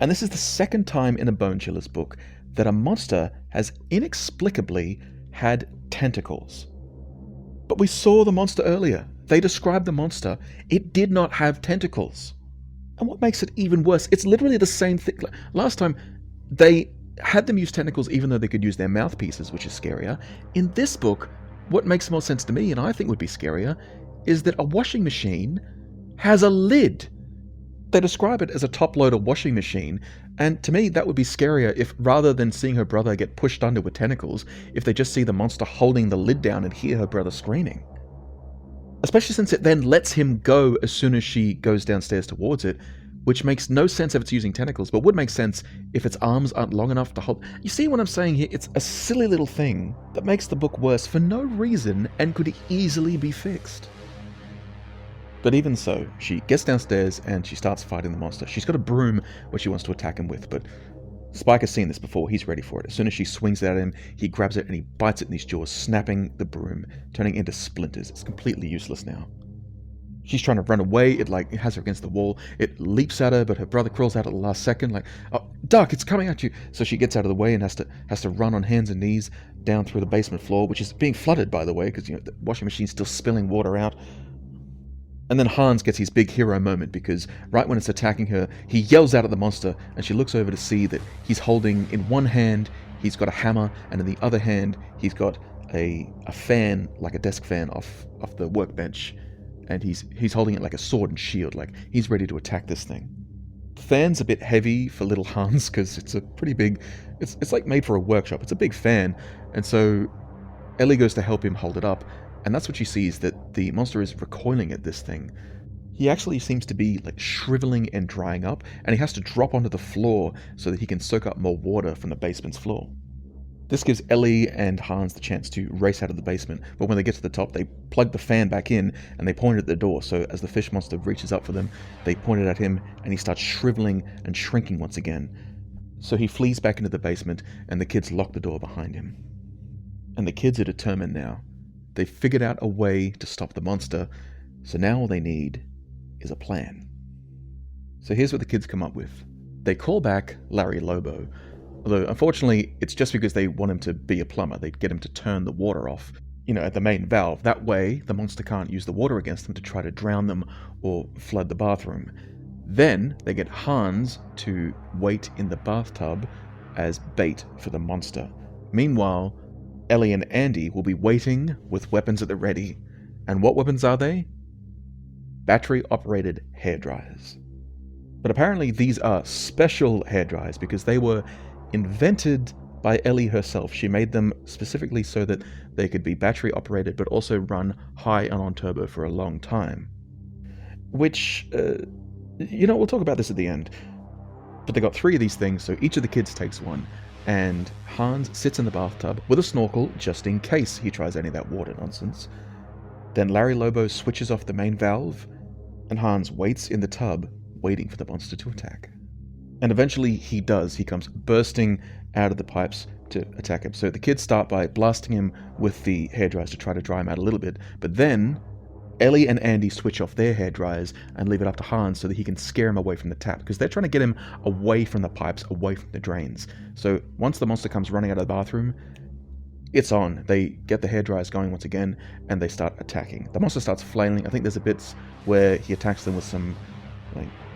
And this is the second time in a Bonechillers book that a monster has inexplicably had tentacles. But we saw the monster earlier. They described the monster. It did not have tentacles. And what makes it even worse, it's literally the same thing. Last time, they had them use tentacles even though they could use their mouthpieces, which is scarier. In this book, what makes more sense to me, and I think would be scarier, is that a washing machine has a lid. They describe it as a top-loader washing machine, and to me that would be scarier if, rather than seeing her brother get pushed under with tentacles, if they just see the monster holding the lid down and hear her brother screaming. Especially since it then lets him go as soon as she goes downstairs towards it, which makes no sense if it's using tentacles, but would make sense if its arms aren't long enough to hold. You see what I'm saying here? It's a silly little thing that makes the book worse for no reason and could easily be fixed. But even so, she gets downstairs and she starts fighting the monster. She's got a broom which she wants to attack him with, but Spike has seen this before. He's ready for it. As soon as she swings it at him, he grabs it and he bites it in his jaws, snapping the broom, turning it into splinters. It's completely useless now. She's trying to run away. It has her against the wall. It leaps at her, but her brother crawls out at the last second, like, "Oh, Duck, it's coming at you!" So she gets out of the way and has to run on hands and knees down through the basement floor, which is being flooded, by the way, because the washing machine's still spilling water out. And then Hans gets his big hero moment because right when it's attacking her, he yells out at the monster and she looks over to see that he's holding, in one hand, he's got a hammer, and in the other hand, he's got a fan, like a desk fan off the workbench, and he's holding it like a sword and shield, like he's ready to attack this thing. The fan's a bit heavy for little Hans because it's a pretty big, it's like made for a workshop. It's a big fan, and so Ellie goes to help him hold it up. And that's what she sees, that the monster is recoiling at this thing. He actually seems to be like shriveling and drying up, and he has to drop onto the floor so that he can soak up more water from the basement's floor. This gives Ellie and Hans the chance to race out of the basement, but when they get to the top, they plug the fan back in and they point it at the door. So as the fish monster reaches up for them, they point it at him and he starts shriveling and shrinking once again. So he flees back into the basement and the kids lock the door behind him. And the kids are determined now. They've figured out a way to stop the monster, so now all they need is a plan. So here's what the kids come up with. They call back Larry Lobo, although unfortunately it's just because they want him to be a plumber. They'd get him to turn the water off, at the main valve. That way the monster can't use the water against them to try to drown them or flood the bathroom. Then they get Hans to wait in the bathtub as bait for the monster. Meanwhile, Ellie and Andy will be waiting with weapons at the ready. And what weapons are they? Battery-operated hairdryers. But apparently these are special hairdryers because they were invented by Ellie herself. She made them specifically so that they could be battery-operated but also run high and on turbo for a long time. Which, we'll talk about this at the end. But they got 3 of these things, so each of the kids takes one. And Hans sits in the bathtub with a snorkel just in case he tries any of that water nonsense. Then Larry Lobo switches off the main valve, and Hans waits in the tub, waiting for the monster to attack. And eventually he does. He comes bursting out of the pipes to attack him. So the kids start by blasting him with the hairdryers to try to dry him out a little bit. But then Ellie and Andy switch off their hairdryers and leave it up to Hans so that he can scare him away from the tap, because they're trying to get him away from the pipes, away from the drains. So once the monster comes running out of the bathroom, it's on. They get the hairdryers going once again, and they start attacking. The monster starts flailing. I think there's a bit where he attacks them with some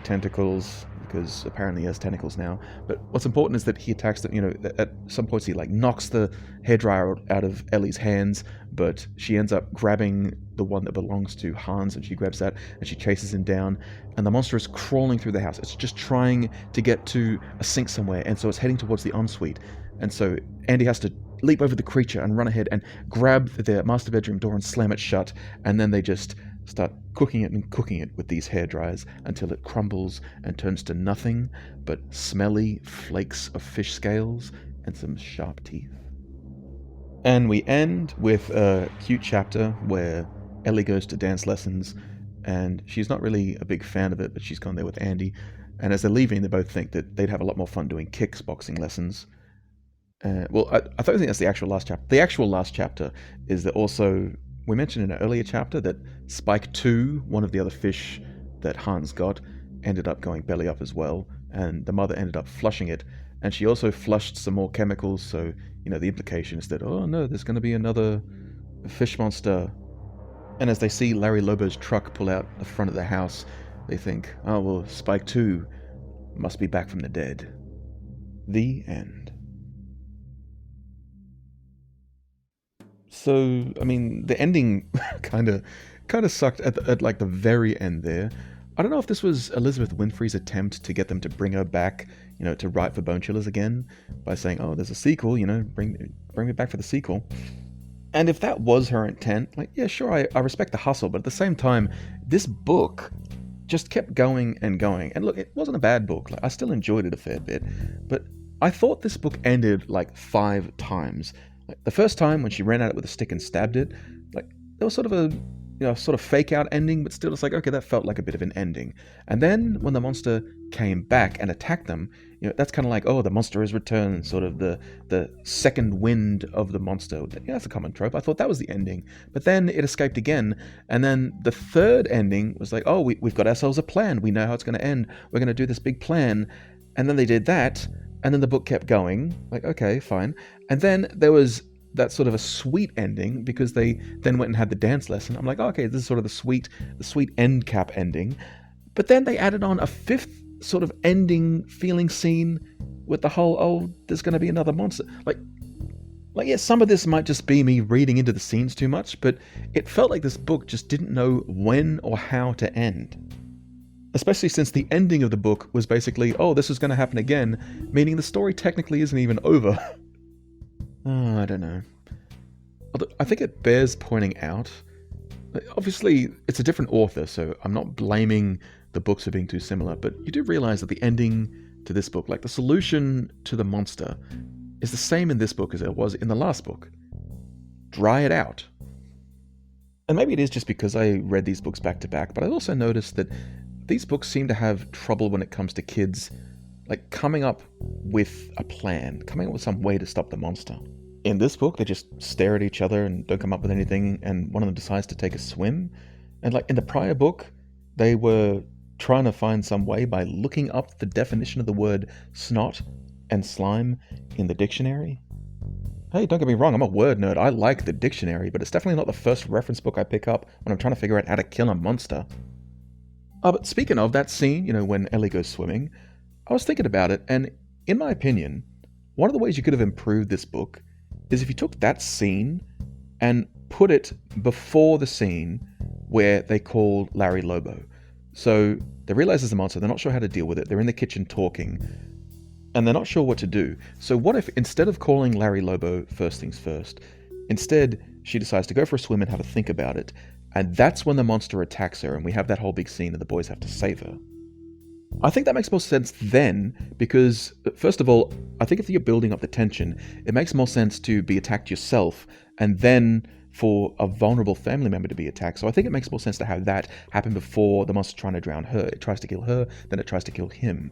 tentacles, because apparently he has tentacles now. But what's important is that he attacks them, at some points he knocks the hairdryer out of Ellie's hands, but she ends up grabbing the one that belongs to Hans, and she grabs that and she chases him down, and the monster is crawling through the house. It's just trying to get to a sink somewhere, and so it's heading towards the ensuite. And so Andy has to leap over the creature and run ahead and grab the master bedroom door and slam it shut, and then they just start cooking it with these hairdryers until it crumbles and turns to nothing but smelly flakes of fish scales and some sharp teeth. And we end with a cute chapter where Ellie goes to dance lessons, and she's not really a big fan of it, but she's gone there with Andy. And as they're leaving, they both think that they'd have a lot more fun doing kickboxing lessons. I don't think that's the actual last chapter. The actual last chapter is that also, we mentioned in an earlier chapter that Spike 2, one of the other fish that Hans got, ended up going belly up as well, and the mother ended up flushing it, and she also flushed some more chemicals, so, the implication is that, oh no, there's going to be another fish monster. And as they see Larry Lobo's truck pull out the front of the house, they think, oh well, Spike 2 must be back from the dead. The end. So, the ending kind of sucked at the very end there. I don't know if this was Elizabeth Winfrey's attempt to get them to bring her back, to write for Bonechillers again by saying, oh, there's a sequel, bring me back for the sequel. And if that was her intent, yeah, sure, I respect the hustle, but at the same time, this book just kept going and going. And look, it wasn't a bad book. I still enjoyed it a fair bit, but I thought this book ended 5 times. The first time when she ran at it with a stick and stabbed it, there was sort of a sort of fake out ending, but still it's okay, that felt like a bit of an ending. And then when the monster came back and attacked them, that's kind of oh, the monster has returned, sort of the second wind of the monster. That's a common trope. I thought that was the ending, but then it escaped again, and then the third ending was oh, we've got ourselves a plan. We know how it's going to end. We're going to do this big plan. And then they did that, and then the book kept going, okay, fine. And then there was that sort of a sweet ending, because they then went and had the dance lesson. I'm okay, this is sort of the sweet end cap ending. But then they added on a 5th sort of ending feeling scene with the whole, oh, there's going to be another monster. Yeah, some of this might just be me reading into the scenes too much, but it felt like this book just didn't know when or how to end. Especially since the ending of the book was basically, oh, this is going to happen again, meaning the story technically isn't even over. Oh, I don't know. I think it bears pointing out, obviously it's a different author, so I'm not blaming the books for being too similar, but you do realize that the ending to this book, the solution to the monster, is the same in this book as it was in the last book. Dry it out. And maybe it is just because I read these books back to back, but I also noticed that these books seem to have trouble when it comes to kids, coming up with a plan, coming up with some way to stop the monster. In this book, they just stare at each other and don't come up with anything, and one of them decides to take a swim. And like in the prior book, they were trying to find some way by looking up the definition of the word snot and slime in the dictionary. Hey, don't get me wrong, I'm a word nerd. I like the dictionary, but it's definitely not the first reference book I pick up when I'm trying to figure out how to kill a monster. But speaking of that scene, when Ellie goes swimming, I was thinking about it, and in my opinion, one of the ways you could have improved this book is if you took that scene and put it before the scene where they call Larry Lobo. So they realize there's a monster, they're not sure how to deal with it, they're in the kitchen talking, and they're not sure what to do. So what if, instead of calling Larry Lobo first things first, instead she decides to go for a swim and have a think about it, and that's when the monster attacks her, and we have that whole big scene and the boys have to save her. I think that makes more sense then, because, first of all, I think if you're building up the tension, it makes more sense to be attacked yourself, and then for a vulnerable family member to be attacked. So I think it makes more sense to have that happen before the monster's trying to drown her. It tries to kill her, then it tries to kill him.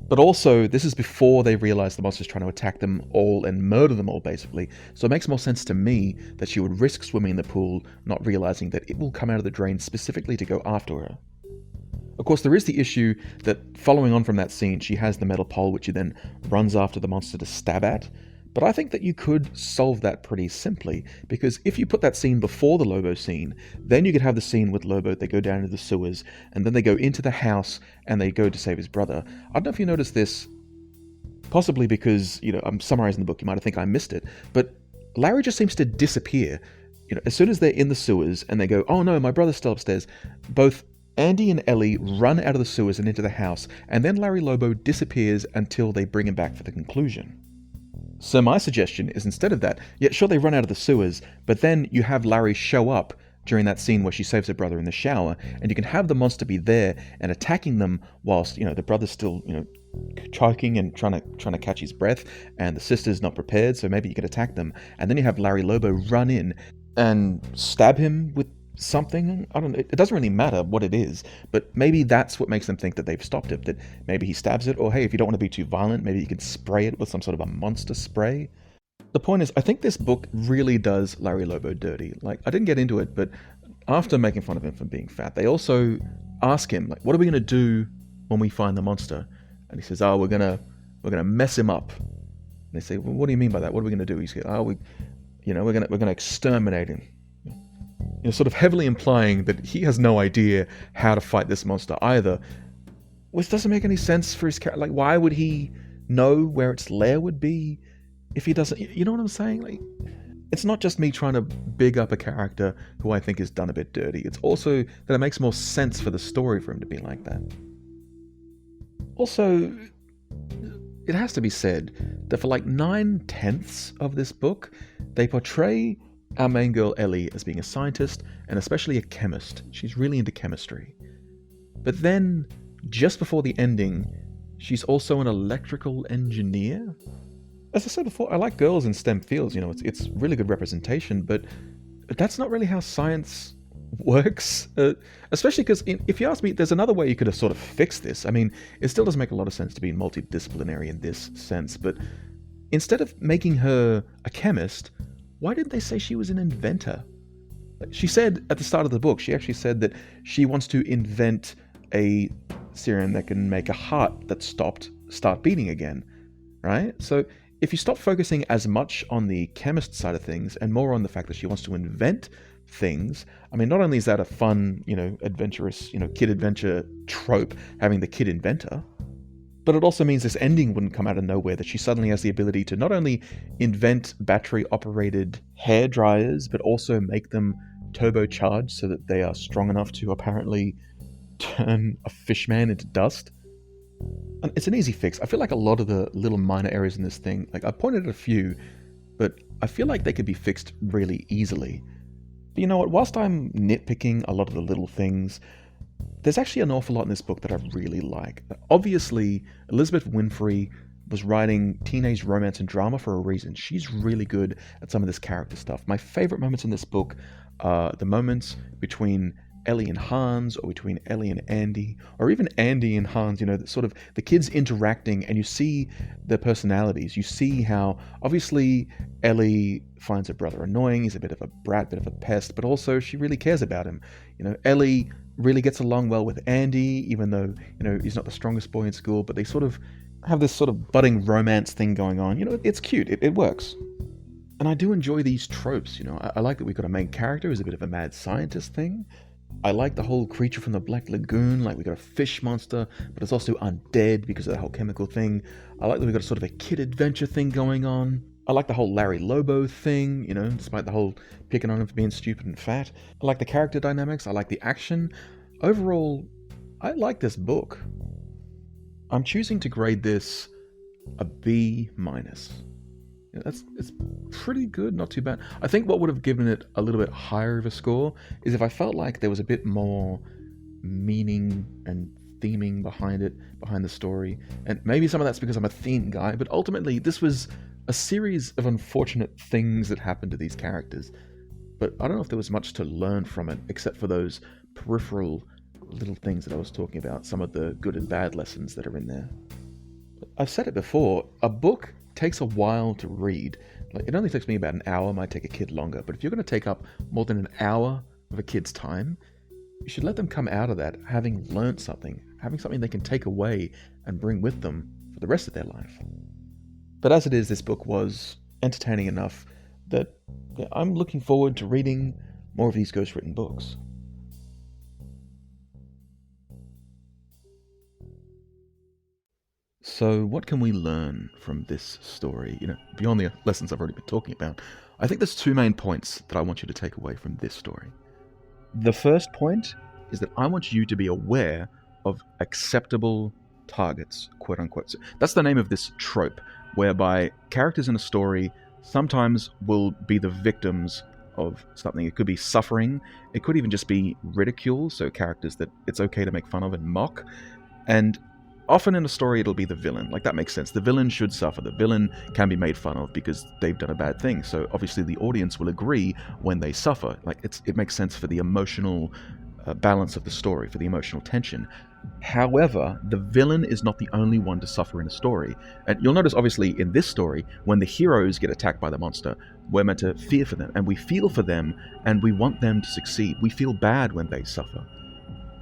But also, this is before they realize the monster's trying to attack them all and murder them all, basically. So it makes more sense to me that she would risk swimming in the pool, not realizing that it will come out of the drain specifically to go after her. Of course, there is the issue that following on from that scene, she has the metal pole which she then runs after the monster to stab at. But I think that you could solve that pretty simply, because if you put that scene before the Lobo scene, then you could have the scene with Lobo, they go down into the sewers, and then they go into the house, and they go to save his brother. I don't know if you noticed this, possibly because, I'm summarizing the book, you might think I missed it, but Larry just seems to disappear. As soon as they're in the sewers, and they go, oh no, my brother's still upstairs, both Andy and Ellie run out of the sewers and into the house, and then Larry Lobo disappears until they bring him back for the conclusion. So my suggestion is, instead of that, sure, they run out of the sewers, but then you have Larry show up during that scene where she saves her brother in the shower, and you can have the monster be there and attacking them whilst, the brother's still, choking and trying to catch his breath, and the sister's not prepared, so maybe you could attack them, and then you have Larry Lobo run in and stab him with something. I don't know, it doesn't really matter what it is, but maybe that's what makes them think that they've stopped it, that maybe he stabs it, or hey, if you don't want to be too violent, maybe you can spray it with some sort of a monster spray. The point is, I think this book really does Larry Lobo dirty. Like, I didn't get into it, but after making fun of him for being fat, they also ask him, like, what are we going to do when we find the monster? And he says, oh, we're gonna mess him up. And they say, well, what do you mean by that? What are we going to do? He says, oh, we're gonna exterminate him. Sort of heavily implying that he has no idea how to fight this monster either, which doesn't make any sense for his character. Like, why would he know where its lair would be if he doesn't? You know what I'm saying? Like, it's not just me trying to big up a character who I think is done a bit dirty. It's also that it makes more sense for the story for him to be like that. Also, it has to be said that for like 9/10 of this book, they portray our main girl Ellie as being a scientist, and especially a chemist. She's really into chemistry. But then, just before the ending, she's also an electrical engineer. As I said before, I like girls in STEM fields, it's really good representation, but that's not really how science works. Especially because, if you ask me, there's another way you could have sort of fixed this. I mean, it still doesn't make a lot of sense to be multidisciplinary in this sense, but instead of making her a chemist, why didn't they say she was an inventor? She said at the start of the book, she actually said that she wants to invent a serum that can make a heart that start beating again, right? So if you stop focusing as much on the chemist side of things and more on the fact that she wants to invent things, I mean, not only is that a fun, adventurous, kid adventure trope, having the kid inventor, but it also means this ending wouldn't come out of nowhere, that she suddenly has the ability to not only invent battery-operated hair dryers, but also make them turbocharged so that they are strong enough to apparently turn a fish man into dust. And it's an easy fix. I feel like a lot of the little minor areas in this thing, like I pointed at a few, but I feel like they could be fixed really easily. But you know what, whilst I'm nitpicking a lot of the little things, there's actually an awful lot in this book that I really like. Obviously, Elizabeth Winfrey was writing teenage romance and drama for a reason. She's really good at some of this character stuff. My favorite moments in this book are the moments between Ellie and Hans, or between Ellie and Andy, or even Andy and Hans, sort of the kids interacting, and you see their personalities. You see how, obviously, Ellie finds her brother annoying, he's a bit of a brat, bit of a pest, but also she really cares about him. Ellie really gets along well with Andy, even though, he's not the strongest boy in school, but they sort of have this sort of budding romance thing going on. It's cute, it works. And I do enjoy these tropes, I like that we've got a main character who's a bit of a mad scientist thing. I like the whole creature from the Black Lagoon, like we got a fish monster, but it's also undead because of the whole chemical thing. I like that we got sort of a kid adventure thing going on. I like the whole Larry Lobo thing, despite the whole picking on him for being stupid and fat. I like the character dynamics, I like the action. Overall, I like this book. I'm choosing to grade this a B-. It's pretty good, not too bad. I think what would have given it a little bit higher of a score is if I felt like there was a bit more meaning and theming behind the story. And maybe some of that's because I'm a theme guy, but ultimately this was a series of unfortunate things that happened to these characters. But I don't know if there was much to learn from it, except for those peripheral little things that I was talking about, some of the good and bad lessons that are in there. I've said it before, a book takes a while to read. Like, it only takes me about an hour, might take a kid longer, but if you're going to take up more than an hour of a kid's time, you should let them come out of that having learned something, having something they can take away and bring with them for the rest of their life. But as it is, this book was entertaining enough that I'm looking forward to reading more of these ghostwritten books. So what can we learn from this story? Beyond the lessons I've already been talking about, I think there's two main points that I want you to take away from this story. The first point is that I want you to be aware of acceptable targets, quote unquote. So that's the name of this trope, whereby characters in a story sometimes will be the victims of something. It could be suffering, it could even just be ridicule, so characters that it's okay to make fun of and mock. And often in a story, it'll be the villain. Like, that makes sense. The villain should suffer. The villain can be made fun of because they've done a bad thing. So obviously the audience will agree when they suffer. Like, it makes sense for the emotional balance of the story, for the emotional tension. However, the villain is not the only one to suffer in a story. And you'll notice, obviously, in this story, when the heroes get attacked by the monster, we're meant to fear for them, and we feel for them, and we want them to succeed. We feel bad when they suffer.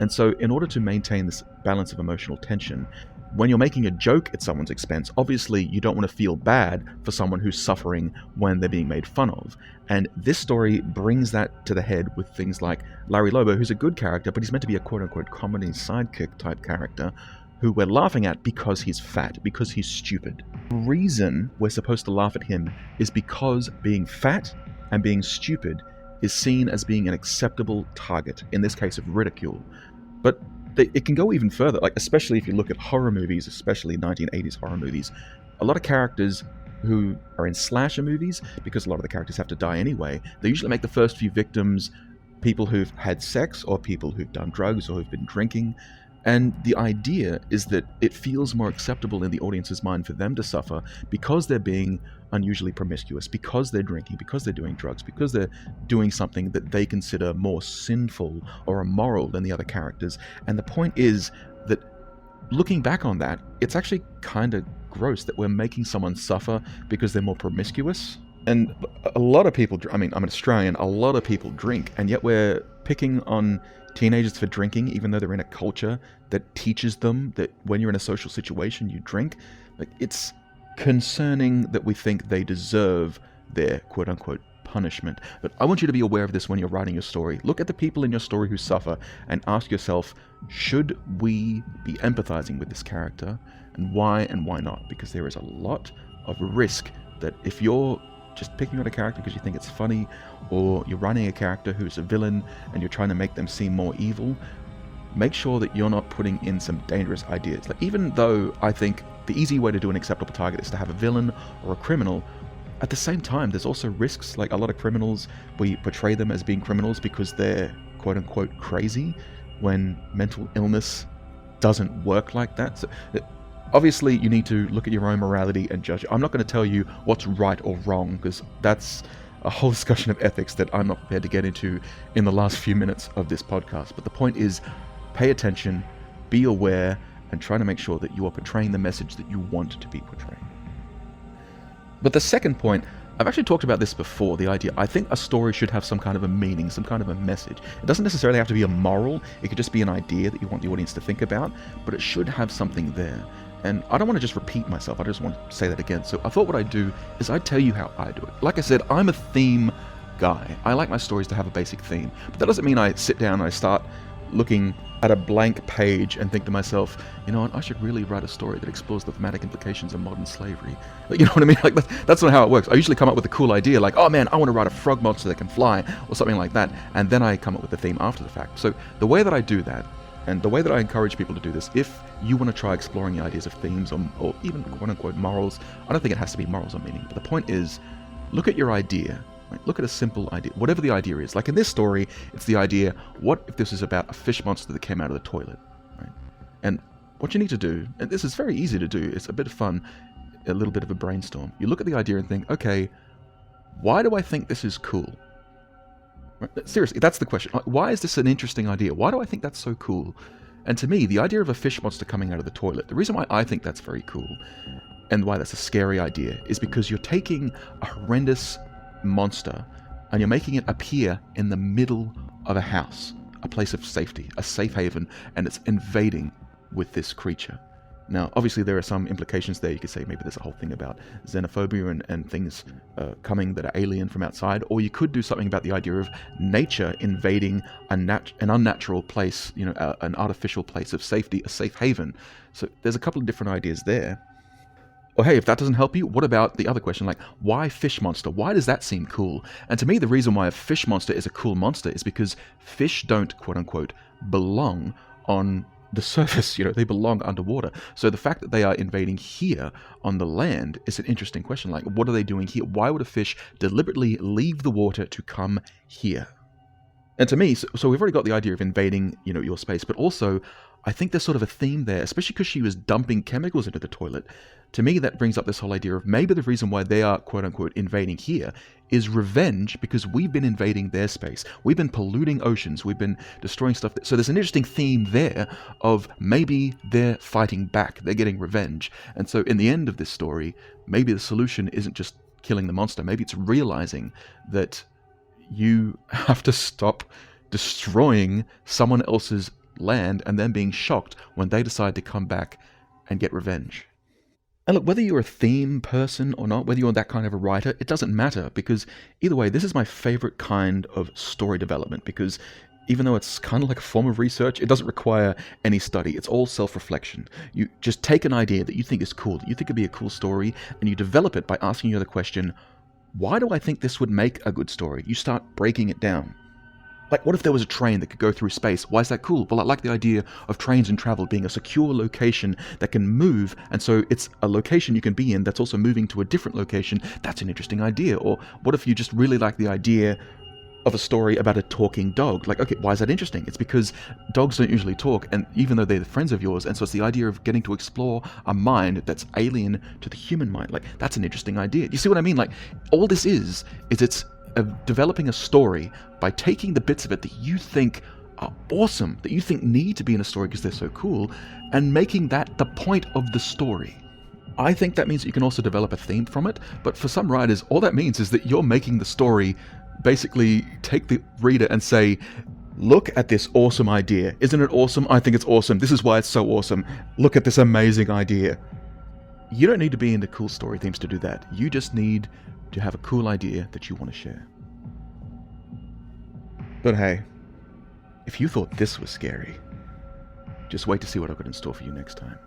And so in order to maintain this balance of emotional tension, when you're making a joke at someone's expense, obviously you don't want to feel bad for someone who's suffering when they're being made fun of. And this story brings that to the head with things like Larry Lobo, who's a good character, but he's meant to be a quote-unquote comedy sidekick type character who we're laughing at because he's fat, because he's stupid. The reason we're supposed to laugh at him is because being fat and being stupid is seen as being an acceptable target, in this case of ridicule. But it can go even further, like especially if you look at horror movies, especially 1980s horror movies. A lot of characters who are in slasher movies, because a lot of the characters have to die anyway, they usually make the first few victims people who've had sex or people who've done drugs or who've been drinking. And the idea is that it feels more acceptable in the audience's mind for them to suffer because they're being unusually promiscuous, because they're drinking, because they're doing drugs, because they're doing something that they consider more sinful or immoral than the other characters. And the point is that looking back on that, it's actually kind of gross that we're making someone suffer because they're more promiscuous. And a lot of people, I'm an Australian, a lot of people drink, and yet we're picking on teenagers for drinking, even though they're in a culture that teaches them that when you're in a social situation, you drink. Like, it's concerning that we think they deserve their quote-unquote punishment. But I want you to be aware of this when you're writing your story. Look at the people in your story who suffer and ask yourself, should we be empathizing with this character? And why not? Because there is a lot of risk that if you're just picking on a character because you think it's funny, or you're writing a character who's a villain and you're trying to make them seem more evil, make sure that you're not putting in some dangerous ideas. Like, even though I think the easy way to do an acceptable target is to have a villain or a criminal, at the same time, there's also risks. Like, a lot of criminals, we portray them as being criminals because they're quote-unquote crazy, when mental illness doesn't work like that. So, obviously, you need to look at your own morality and judge it. I'm not going to tell you what's right or wrong, because that's a whole discussion of ethics that I'm not prepared to get into in the last few minutes of this podcast. But the point is, pay attention, be aware, and try to make sure that you are portraying the message that you want to be portraying. But the second point, I've actually talked about this before, the idea, I think a story should have some kind of a meaning, some kind of a message. It doesn't necessarily have to be a moral, it could just be an idea that you want the audience to think about, but it should have something there. And I don't want to just repeat myself, I just want to say that again. So I thought what I'd do is I'd tell you how I do it. Like I said, I'm a theme guy. I like my stories to have a basic theme. But that doesn't mean I sit down and I start looking at a blank page and think to myself, you know what, I should really write a story that explores the thematic implications of modern slavery. Like, you know what I mean? Like that's not how it works. I usually come up with a cool idea like, oh man, I want to write a frog monster that can fly or something like that. And then I come up with the theme after the fact. So the way that I do that, and the way that I encourage people to do this, if you want to try exploring the ideas of themes or even quote-unquote morals, I don't think it has to be morals or meaning, but the point is, look at your idea. Right? Look at a simple idea, whatever the idea is. Like in this story, it's the idea, what if this is about a fish monster that came out of the toilet? Right? And what you need to do, and this is very easy to do, it's a bit of fun, a little bit of a brainstorm. You look at the idea and think, okay, why do I think this is cool? Seriously, that's the question. Why is this an interesting idea? Why do I think that's so cool? And to me, the idea of a fish monster coming out of the toilet, the reason why I think that's very cool and why that's a scary idea is because you're taking a horrendous monster and you're making it appear in the middle of a house, a place of safety, a safe haven, and it's invading with this creature. Now, obviously, there are some implications there. You could say maybe there's a whole thing about xenophobia and things coming that are alien from outside, or you could do something about the idea of nature invading an unnatural place, you know, an artificial place of safety, a safe haven. So there's a couple of different ideas there. Or hey, if that doesn't help you, what about the other question, like, why fish monster? Why does that seem cool? And to me, the reason why a fish monster is a cool monster is because fish don't, quote-unquote, belong on the surface, you know, they belong underwater. So the fact that they are invading here on the land is an interesting question. Like, what are they doing here? Why would a fish deliberately leave the water to come here? And to me, so we've already got the idea of invading, you know, your space, but also I think there's sort of a theme there, especially because she was dumping chemicals into the toilet. To me, that brings up this whole idea of maybe the reason why they are, quote-unquote, invading here is revenge because we've been invading their space. We've been polluting oceans. We've been destroying stuff. So there's an interesting theme there of maybe they're fighting back. They're getting revenge. And so in the end of this story, maybe the solution isn't just killing the monster. Maybe it's realizing that you have to stop destroying someone else's land and then being shocked when they decide to come back and get revenge. And look, whether you're a theme person or not, whether you're that kind of a writer, it doesn't matter, because either way, this is my favorite kind of story development, because even though it's kind of like a form of research, it doesn't require any study. It's all self-reflection. You just take an idea that you think is cool, that you think would be a cool story, and you develop it by asking you the question, why do I think this would make a good story? You start breaking it down. Like, what if there was a train that could go through space? Why is that cool? Well, I like the idea of trains and travel being a secure location that can move, and so it's a location you can be in that's also moving to a different location. That's an interesting idea. Or what if you just really like the idea of a story about a talking dog? Like, okay, why is that interesting? It's because dogs don't usually talk, and even though they're friends of yours, and so it's the idea of getting to explore a mind that's alien to the human mind. Like, that's an interesting idea. You see what I mean? Like, all this is it's developing a story by taking the bits of it that you think are awesome, that you think need to be in a story because they're so cool, and making that the point of the story. I think that means that you can also develop a theme from it, but for some writers, all that means is that you're making the story basically take the reader and say, look at this awesome idea. Isn't it awesome? I think it's awesome. This is why it's so awesome. Look at this amazing idea. You don't need to be into cool story themes to do that. You just need to have a cool idea that you want to share. But hey, if you thought this was scary, just wait to see what I've got in store for you next time.